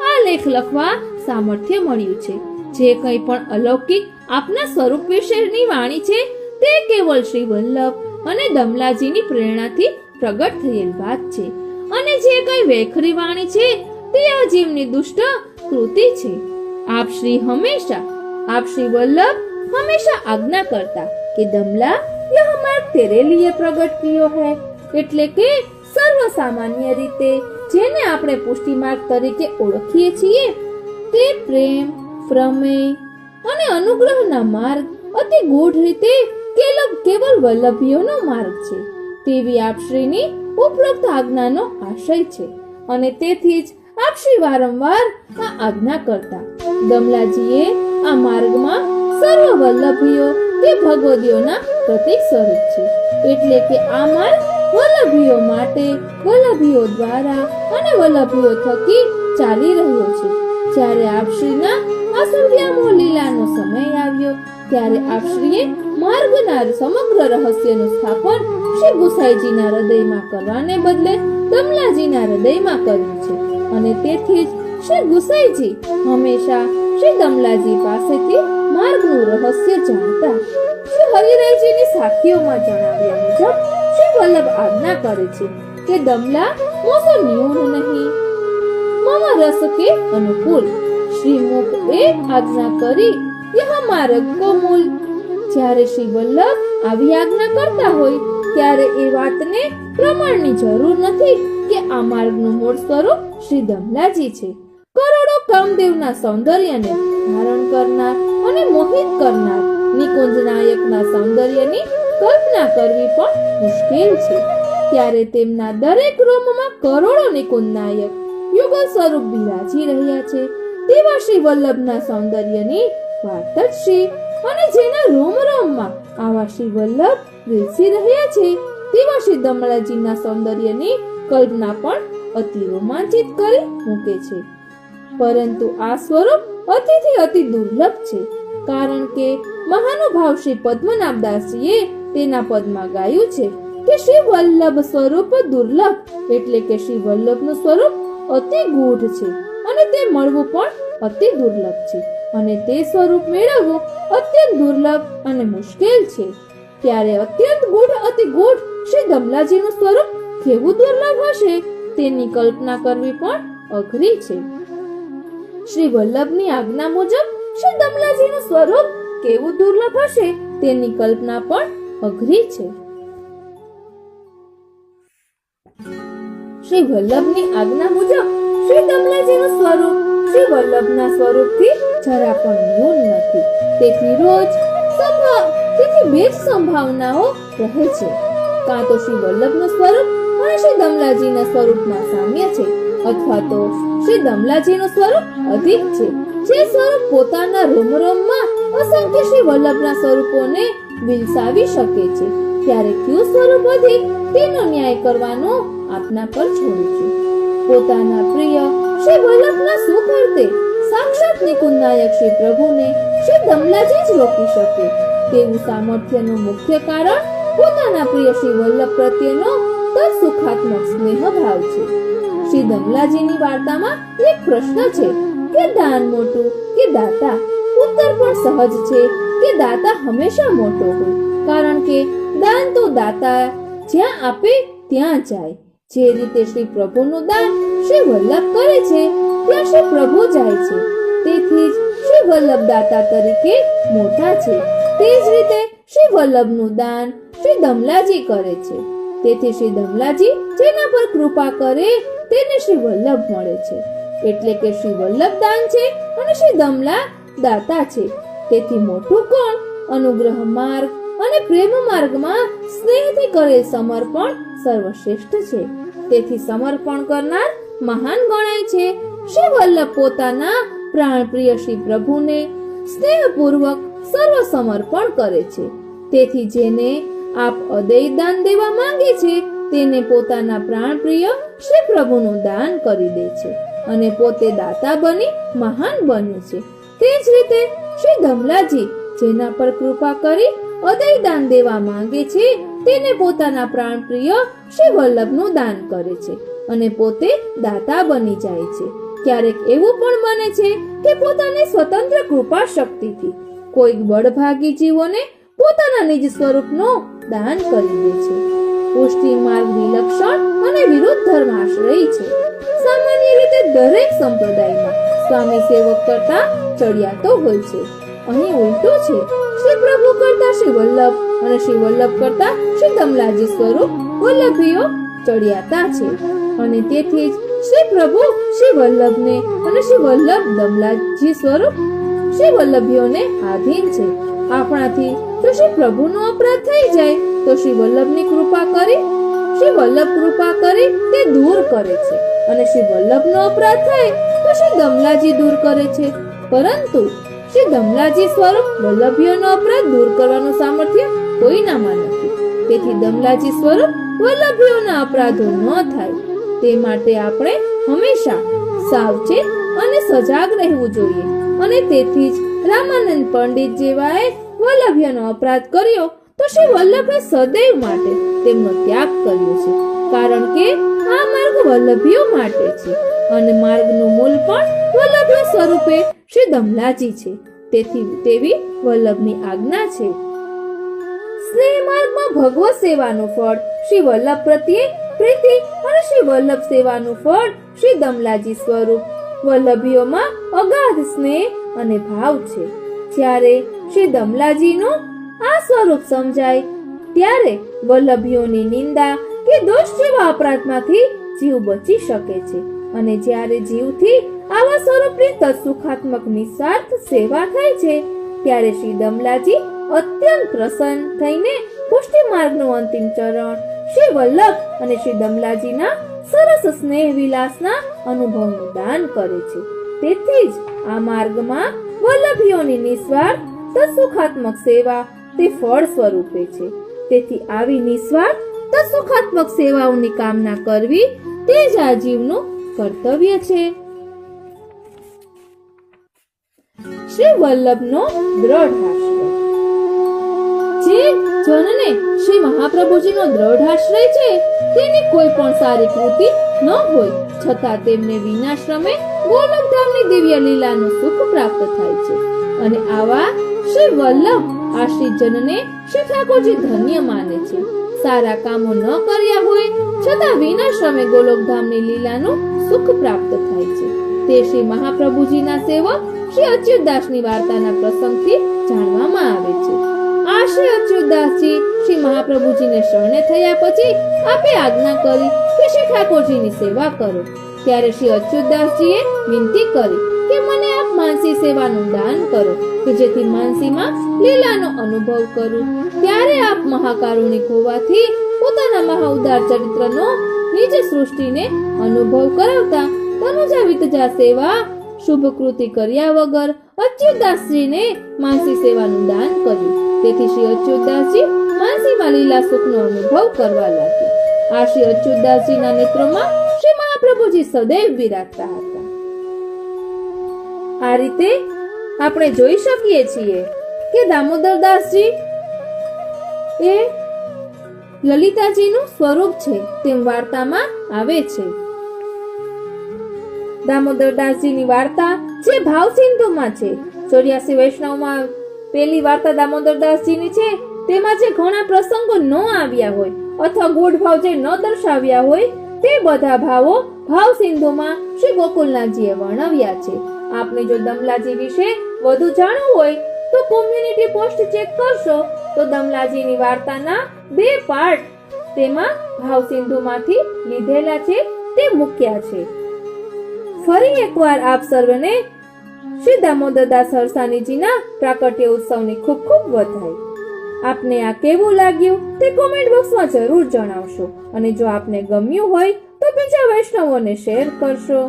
આ લેખ લખવા સામર્થ્ય મળ્યું છે. જે કંઈ પણ અલૌકિક આપના સ્વરૂપ વિશેની વાણી છે તે કેવળ શ્રી વલ્લભ અને દમલાજીની પ્રેરણાથી પ્રગટ થયેલ વાત છે, અને જે કંઈ વેખરી વાણી છે તે અજીવની દુષ્ટ કૃતિ છે. આપ શ્રી વલ્લભ હંમેશા આજ્ઞા કરતા કે દમલા યહ માર્ગ તેરે લીએ પ્રગટ કિયો હૈ, એટલે કે સર્વ સામાન્ય રીતે જેને આપણે પુષ્ટિ માર્ગ તરીકે ઓળખીએ છીએ તે પ્રેમ, પ્રમેય અને અનુગ્રહના માર્ગ અતિ ગૂઢ રીતે કેવલ વલ્લભીઓનો માર્ગ છે તેવી આપશ્રીની ઉપરોક્ત આજ્ઞાનો આશય છે, અને તેથી જ આપશ્રી વારંવાર આ આજ્ઞા કરતા. દમલાજીએ આ માર્ગમાં સર્વ વલ્લભીઓ કે ભગવદીઓના પ્રતીક સ્વરૂપ છે, એટલે કે આ માર્ગ વલ્લભીઓ માટે, વલ્લભીઓ દ્વારા અને વલ્લભીઓ થકી ચાલી રહ્યો છે. જ્યારે આપશ્રીના આસુર્યામો લીલાનો સમય આવ્યો ત્યારે આપશ્રીએ માર્ગના સમગ્ર રહસ્યનું સ્થાપન શ્રી ગુસાઈજીના હૃદયમાં કરવાને બદલે દમલાજીના હૃદયમાં કર્યું છે, અને તેથી જ શ્રી ગુસાઈજી હંમેશા શ્રી દમલાજી પાસેથી માર્ગનું રહસ્ય જાણતા. શ્રી હરિરાયજીની સાખીઓમાં જણાવ્યા મુજબ શ્રી વલ્લભ આજ્ઞા કરે છે કે દમલા મોસો ન્યૂન નહીં, મમ રસ કે અનુકૂળ. શ્રી મુખ એ આજ્ઞા કરી યહ માર્ગ કો મૂલ. જ્યારે શ્રી વલ્લભ આવી આજ્ઞા કરતા હોય ત્યારે એ વાતને પ્રમાણની જરૂર નથી કે આ માર્ગનું મૂળ સ્વરૂપ શ્રી દમલાજી છે. કરોડો કામદેવના સૌંદર્યને ધારણ કરનાર અને મોહિત કરનાર નિકુંજ નાયકના સૌંદર્યની કલ્પના કરવી પણ મુશ્કેલ છે. ત્યારે તેમના દરેક રોમમાં કરોડો નિકુંજ નાયક યુગલ સ્વરૂપ બિરાજી રહ્યા છે તેવા શ્રી વલ્લભના સૌંદર્યની વાત જ છે, અને જેના રોમમાં આવા શ્રી વલ્લભ વિલસી રહ્યા છે તેવા શ્રી દમલાજીના સૌંદર્યની કલ્પના પણ અતિ રોમાંચિત કરી મૂકે છે. પરંતુ આ સ્વરૂપ અતિથી અતિ દુર્લભ છે, કારણ કે મહાનુભાવ શ્રી પદ્મનાભદાસજીએ તેના પદમાં ગાયું છે કે શ્રી વલ્લભ સ્વરૂપ દુર્લભ, એટલે કે શ્રી વલ્લભનું સ્વરૂપ અતિ ગૂઢ છે અને તે મળવું પણ અતિ દુર્લભ છે, અને તે સ્વરૂપ મેળવવું અત્યંત દુર્લભ અને મુશ્કેલ છે. ત્યારે અત્યંત ગૂઢ અતિ ગૂઢ શ્રી દમલાજીનું સ્વરૂપ કેવું દુર્લભ હશે તેની કલ્પના કરવી પણ અઘરી છે. શ્રી વલ્લભની આજ્ઞા મુજબ શ્રી દમલાજીનું સ્વરૂપ કેવું દુર્લભ હશે તેની કલ્પના પણ અઘરી છે. શ્રી વલ્લભની આજ્ઞા મુજબ શ્રી દમલાજીનું સ્વરૂપ શ્રી વલ્લભના સ્વરૂપથી જરા પણ ન્યૂન નથી. તેથી બે જ સંભાવનાઓ રહે છે. કાં તો શ્રી વલ્લભનું સ્વરૂપ અને શ્રી દમલાજીના સ્વરૂપમાં સામ્ય છે, અથવા તો શ્રી દમલાજીનું સ્વરૂપ અધિક છે, જે સ્વરૂપ પોતાના રોમરોમમાં અસંખ્ય શ્રી વલ્લભના સ્વરૂપોને વિલસાવી શકે છે. ત્યારે કયું સ્વરૂપ અધિક તેનો ન્યાય કરવાનો આપના પર છોડું છું. પોતાના પ્રિય શ્રી વલ્લભના સુખ અર્થે સાક્ષાત નિકુંજ નાયક શ્રી પ્રભુને શ્રી દમલાજી જ રોકી શકે તેવું સામર્થ્યનું મુખ્ય કારણ પોતાના પ્રિય શ્રી વલ્લભ પ્રત્યેનો તત્સુખાત્મક સ્નેહ ભાવ છે. શ્રી દમલાજીની વાર્તામાં એક પ્રશ્ન છે કે દાન મોટું કે દાતા? ઉત્તર પણ સહજ છે કે દાતા હંમેશા મોટો હોય, કારણ કે દાન તો દાતા જ્યાં આપે ત્યાં જાય. જે રીતે શ્રી પ્રભુનું દાન શ્રી વલ્લભ કરે છે ત્યાં શ્રી પ્રભુ જાય છે, તેથી જ શ્રી વલ્લભ દાતા તરીકે મોટા છે. તે જ રીતે શ્રી વલ્લભનું દાન શ્રી દમલાજી કરે છે, તેથી શ્રી દમલાજી જેના પર કૃપા કરે તેને શ્રી વલ્લભ મળે છે. એટલે કે શ્રી વલ્લભ દાન છે અને શ્રી દમલા દાતા છે. તેથી મોટું કોણ? અનુગ્રહ માર્ગ અને પ્રેમ માર્ગમાં સ્નેહથી કરેલ સમર્પણ સર્વશ્રેષ્ઠ છે. તેથી સમર્પણ કરનાર મહાન ગણાય છે. શ્રી વલ્લભ પોતાના પ્રાણ પ્રિય શ્રી પ્રભુને સ્નેહપૂર્વક સર્વ સમર્પણ કરે છે. તેથી જેને આપ અદૈય દાન દેવા માંગે છે તેને પોતાના પ્રાણપ્રિય શ્રી પ્રભુનું દાન કરી દે છે અને પોતે દાતા બની મહાન બને છે. તે જ રીતે શ્રી ધમલાજી જેના પર કૃપા કરી અદૈય દાન દેવા માંગે છે તેને પોતાના પ્રાણપ્રિય શ્રી વલ્લભનું દાન કરે છે અને પોતે દાતા બની જાય છે. ક્યારેક એવું પણ બને છે કે પોતાની સ્વતંત્ર કૃપા શક્તિથી કોઈક બળભાગી જીવોને પોતાના નિજ સ્વરૂપનું દાન કરી દે છે. પુષ્ટિ માર્ગ વિલક્ષણ અને વિરુદ્ધ ધર્મ આશ્રયી છે. સામાન્ય રીતે દરેક સંપ્રદાયમાં સ્વામી સેવક કરતા ચડિયાતો હોય છે. અહીં ઉલટું છે. શ્રી પ્રભુ કરતા શ્રી વલ્લભ અને શ્રી વલ્લભ કરતા શ્રી ધમલાજી સ્વરૂપ વલ્લભીઓ ચડિયાતા છે અને તેથી જ શ્રી પ્રભુ શ્રી વલ્લભને અને શ્રી વલ્લભ ધમલાજી સ્વરૂપ શ્રી વલ્લભીઓને આધીન છે. આપણાથી જો શ્રી પ્રભુનો અપરાધ થઈ જાય તો શ્રી વલ્લભની કૃપા કરી શ્રી વલ્લભ કૃપા કરી તે દૂર કરે છે અને શ્રી વલ્લભનો અપરાધ થાય તો શ્રી ધમલાજી દૂર કરે છે. પરંતુ શ્રી ધમલાજી સ્વરૂપ વલ્લભીઓનો અપરાધ દૂર કરવાનું સામર્થ્ય કોઈનામાં નથી. તેથી ધમલાજી સ્વરૂપ વલ્લભીઓના અપરાધો ન થાય તે માટે આપણે હંમેશા સાવચેત અને સજાગ રહેવું જોઈએ અને તેથી જ રામાનંદ પંડિત જેવાએ વલ્લભીઓનો અપરાધ કર્યો તો શ્રી વલ્લભે સદૈવ માટે તેમનો ત્યાગ કર્યો છે. કારણ કે આ માર્ગ વલ્લભીઓ માટે છે અને માર્ગનું મૂળ પણ વલ્લભીઓ સ્વરૂપે શ્રી ધમલાજી છે. તેથી તેવી વલ્લભની આજ્ઞા છે. સ્નેહ માર્ગમાં ભગવત સેવાનું ફળ શ્રી વલ્લભ પ્રત્યે પ્રીતિ અને શ્રી વલ્લભ સેવાનું ફળ શ્રી ધમલાજી સ્વરૂપ વલ્લભીઓમાં અગાધ સ્નેહ અને ભાવ છે. જ્યારે શ્રી ધમલાજીનું આ સ્વરૂપ સમજાય ત્યારે વલ્લભીઓની નિંદા કે દોષ જેવા અપરાધમાંથી જીવ બચી શકે છે અને જ્યારે જીવથી આવા સ્વરૂપની તત્સુખાત્મક નિસ્વાર્થ સેવા થાય છે ત્યારે શ્રી ધમલાજી અત્યંત પ્રસન્ન થઈને પુષ્ટિ માર્ગનું અંતિમ ચરણ શ્રી વલ્લભ અને શ્રી ધમલાજીના સરસ સ્નેહ વિલાસના અનુભવનું દાન કરે છે. તેથી જ આ માર્ગમાં વલ્લભીઓની નિસ્વાર્થ તત્સુખાત્મક સેવા તે ફળ સ્વરૂપે છે. તેથી આવી નિસ્વાર્થ તત્સુખાત્મક સેવાઓની કામના કરવી તે જ આ જીવનું કર્તવ્ય છે. શ્રી વલ્લભનો દ્રઢ આશ્રય. જે જનને શ્રી મહાપ્રભુજીનો દ્રઢ આશ્રય છે તેની કોઈ પણ સારી કૃતિ ન હોય છતાં તેમને વિનાશ્રમે ગોલોકધામની દિવ્ય લીલાનું સુખ પ્રાપ્ત થાય છે અને આવા શ્રી વલ્લભ આશ્રિત જનને શ્રી ઠાકોરજી ધન્ય માને છે. સારા કામો ન કર્યા હોય છતાં વિનાશ્રમે ગોલોકધામની લીલાનું સુખ પ્રાપ્ત થાય છે. તે શ્રી મહાપ્રભુજીના સેવક શ્રી અચ્યુતદાસની વાર્તાના પ્રસંગથી જાણવામાં આવે છે. આ શ્રી અચ્યુતદાસજી શ્રી મહાપ્રભુજીને શરણે થયા પછી આપે આજ્ઞા કરી કે શ્રી ઠાકોરજીની સેવા કરો. ત્યારે શ્રી અચ્યુતદાસજીએ વિનંતી કરી કે મને આપ માનસી સેવાનું દાન કરો કે જેથી માનસીમાં લીલાનો અનુભવ કરું. ત્યારે આપ મહાકારુણિક હોવાથી પોતાના મહાઉદાર ચરિત્રનો નિજ સૃષ્ટિને અનુભવ કરાવતા તનુજા વિતજા સેવા શુભ કૃતિ કર્યા વગર અચ્યુતદાસજીને માનસી સેવાનું દાન કર્યું. તેથી શ્રી અચ્યુતદાસજી માનસીમાં લીલા સુખનો અનુભવ કરવા લાગ્યા. આ શ્રી અચ્યુતદાસજીના નેત્રોમાં શ્રી મહાપ્રભુજી સદૈવ વિરાજતા હતા. આ રીતે આપણે જોઈ શકીએ છીએ કે દામોદરદાસજી એ લલિતાજીનું સ્વરૂપ છે તેમ વાર્તામાં આવે છે. દામોદરદાસજીની વાર્તા જે ભાવસિંધુમાં છે 84 વૈષ્ણવમાં પહેલી વાર્તા દામોદરદાસજીની છે તેમાં જે ઘણા પ્રસંગો ન આવ્યા હોય અથવા ગૂઢ ભાવ જે ન દર્શાવ્યા હોય તે બધા ભાવો ભાવસિંધુમાં શ્રી ગોકુલનાથજીએ વર્ણવ્યા છે. આપને જો દમલાજી વિશે વધુ જાણવું હોય તો કોમ્યુનિટી પોસ્ટ ચેક કરશો તો દમલાજીની વાર્તાના 2 પાર્ટ તેમાં ભાવસિંધુમાંથી લીધેલા છે તે મૂક્યા છે. ફરી એકવાર આપ સર્વને શ્રી દામોદરદાસ હરસાણીજીના પ્રાકટ્ય ઉત્સવની ખૂબ ખૂબ વધાઈ. આપને આ કેવું લાગ્યું તે કોમેન્ટ બોક્સમાં જરૂર જણાવશો અને જો આપને ગમ્યું હોય તો બીજા વૈષ્ણવોને શેર કરશો.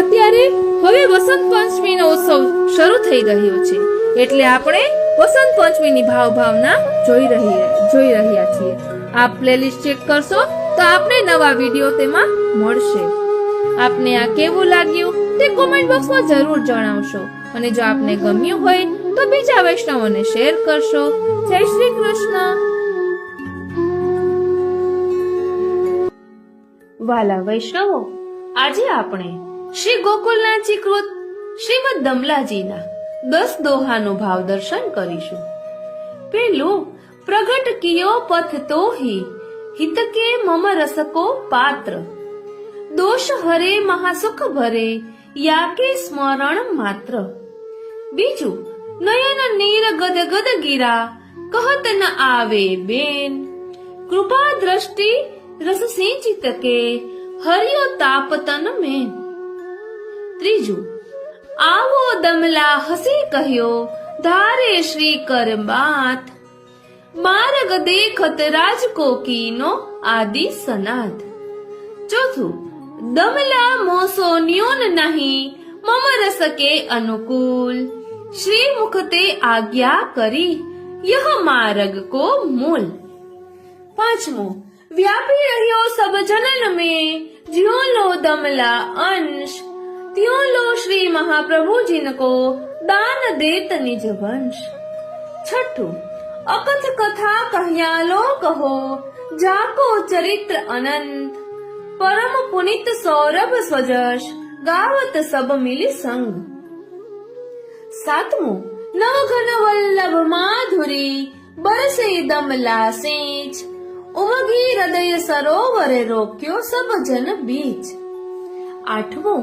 અત્યારે હવે વસંત પંચમીનો ઉત્સવ શરૂ થઈ રહ્યો છે, એટલે આપણે વસંત પંચમીની ભાવના જોઈ રહ્યા છીએ. આપ પ્લેલિસ્ટ ચેક કરશો તો આપને નવા વિડીયો તેમાં મળશે. આપને આ કેવું લાગ્યું તે કોમેન્ટ બોક્સમાં જરૂર જણાવશો, અને જો આપને ગમ્યું હોય તો બીજા વૈષ્ણવોને શેર કરશો. જય શ્રી કૃષ્ણ. વાલા વૈષ્ણવો, આજે આપણે શ્રી ગોકુલનાથજી કૃત શ્રીમદ દમલાજીના 10 દોહાનું ભાવ દર્શન કરીશું. પેલું, પ્રગટ કિયો પથ તોહી હિત કે મમ રસકો પાત્ર, દોષ હરે મહાસુખ ભરે યાકે સ્મરણ માત્ર. બીજું, નયન નીર ગદ ગદ ગીરા કહત ન આવે બેન, કૃપા દ્રષ્ટિ રસ સિંચિત કે હરિયો તાપ તન મેં. ત્રીજું, આવો દમલા હસી કહ્યો ધારે શ્રી કર બાત, માર્ગ દેખત રાજકો કીનો આદિ સનાથ. ચોથું, દમલા મોસો ન્ಯೂન નહીં મમ રસ કે અનુકૂલ, શ્રી મુખ તે આજ્ઞા કરી यह मार्ग को मूल. पांचवों, व्यापी रहियो सब जनन में ज्यों लो दमला अंश, त्यों लो श्री महाप्रभु जिनको दान देत निज वंश. छठू, अकथ कथा कह्या लो कहो जाको चरित्र अनंत, परम पुनित सौरभ स्वजश गावत सब मिली संग. सातमो, नवघन वल्लभ माधुरी बरसे दमला सेच, उमगी हृदय सरोवर रोक्यो सब जन बीच. आठमो,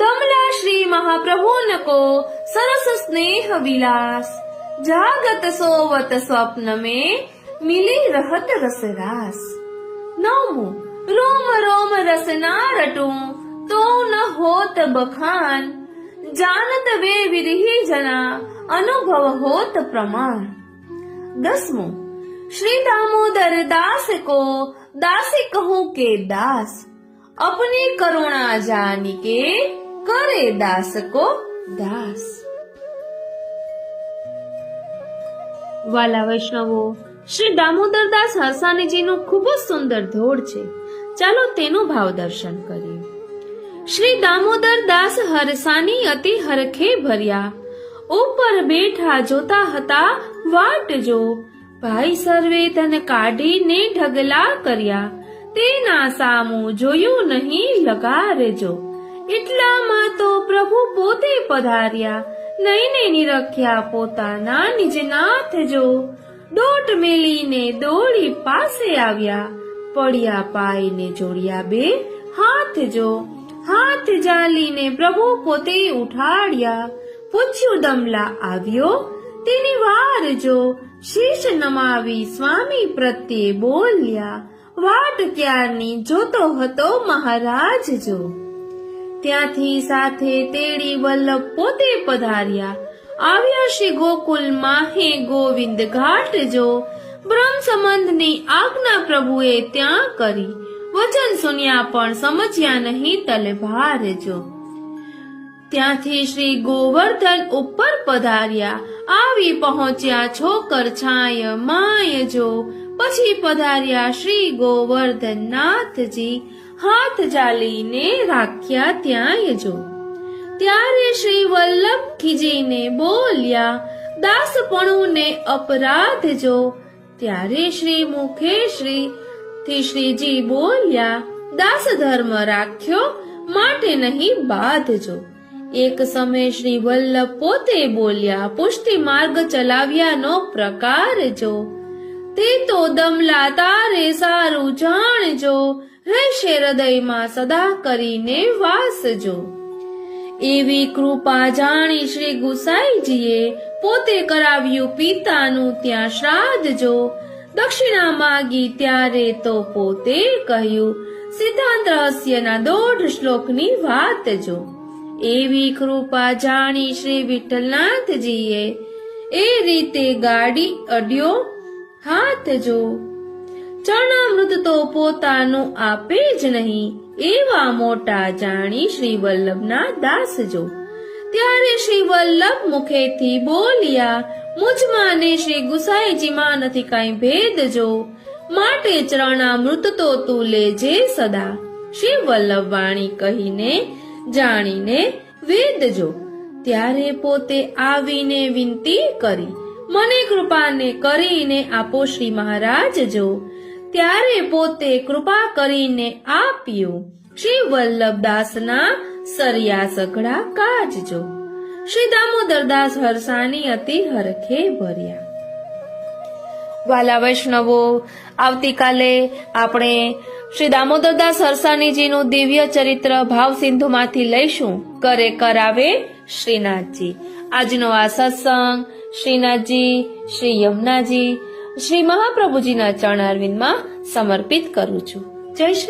दमला श्री महाप्रभु नको सरस स्नेह विलास, जागत सोवत स्वप्न में मिली रहत रसरास. नवमो, रोम रोम रसना रटूं तो न होत बखान, जानत वे विरही जना अनुभव होत प्रमाण. 10मो, श्री दामोदर दास को दासी कहूं के दास, अपनी करुणा जानी के करे दास को दास. વાલા વૈષ્ણવો, શ્રી દામોદરદાસ હરસાણીજીનું ખૂબ જ સુંદર ધોડ છે. ચાલો તેનું ભાવ દર્શન કરીએ. શ્રી દામોદર દાસ હરસાની અતિ હરખે ભર્યા, ઉપર બેઠા જોતા હતા વાટ જો, ભાઈ સર્વે ધન કાઢીને ઢગલા કર્યા, તેના સામું જોયું નહીં લગારેજો. એટલામાં તો પ્રભુ પોતે પધાર્યા, નયને નિરખ્યા પોતાના નિજનાથ જો, દોટ મેલીને દોડી પાસે આવ્યા, પડ્યા પાયને જોડ્યા બે હાથ જો, હાથ જાલીને પ્રભુ પોતે ઉઠાડ્યા, પૂછ્યું દમલા આવ્યો તેની વાર જો, શીશ નમાવી સ્વામી પ્રત્યે બોલ્યા, વાટ ક્યારની જોતો હતો મહારાજ જો. ત્યાંથી સાથે તેડી વલ્લભ પોતે પધાર્યા, આવ્યા શ્રી ગોકુલ માહે ગોવિંદ ઘાટ જો, બ્રહ્મ સંબંધની આજ્ઞા પ્રભુએ ત્યાં કરી, વચન સુન્યા પણ સમજ્યા નહીં તલભાર જો. ત્યાંથી શ્રી ગોવર્ધન ઉપર પધાર્યા, આવી પહોંચ્યા છોકર છાય માય જો, પછી પધાર્યા શ્રી ગોવર્ધન નાથજી, હાથ જાલીને રાખ્યા ત્યાંય જો. ત્યારે શ્રી વલ્લભ ખીજીને બોલ્યા, દાસપણું ને અપરાધ જો. ત્યારે શ્રી મુખે શ્રીજી બોલ્યા, દાસ ધર્મ રાખ્યો માટે નહીં બાંધજો. એક સમય શ્રી વલ્લભ પોતે બોલ્યા, પુષ્ટિ માર્ગ ચલાવ્યાનો પ્રકાર જો, તે તો દમલા તારે સારું જાણજો, રહેશે હૃદયમાં સદા કરીને વાસજો. એવી કૃપા જાણી શ્રી ગુસાઈજીએ પોતે કરાવ્યું પિતાનું ત્યાં શ્રાદ્ધ જો, દક્ષિણા માગી ત્યારે તો પોતે કહ્યું, સિદ્ધાંત રહસ્યના 1.5 શ્લોકની વાત જો. એવી કૃપા જાણી શ્રી વિઠ્ઠલનાથજીએ એ રીતે ગાડી અડ્યો હાથ જો. ચરણામૃત તો પોતાનું આપે જ નહીં, એવા મોટા જાણી શ્રી વલ્લભના દાસ જો. ત્યારે શ્રી વલ્લભ મુખેથી બોલ્યા, મુજમાં ને શ્રી ગુસાઈજીમાં નથી કાંઈ ભેદ જો, માટે ચરણામૃત તો તું લેજે સદા. શ્રી વલ્લભ વાણી કહીને જાણીને વેદ જો. ત્યારે પોતે આવીને વિનંતી કરી, મને કૃપાને કરીને આપો શ્રી મહારાજ જો. ત્યારે પોતે કૃપા કરીને આપ્યું શ્રી વલ્લભદાસના સરિયા સઘળા કાજ જો. શ્રી દામોદરદાસ હરસાની અતિ હરખે ભર્યા. વાલા વૈષ્ણવો, આવતીકાલે આપણે શ્રી દામોદરદાસ હરસાણીજીનું દિવ્ય ચરિત્ર ભાવ સિંધુમાંથી લઈશું. કરે કરાવે શ્રીનાથજી. આજનો આ સત્સંગ શ્રીનાથજી, શ્રી યમુનાજી, શ્રી મહાપ્રભુજીના ચરણારવિંદમાં સમર્પિત કરું છું. જય શ્રી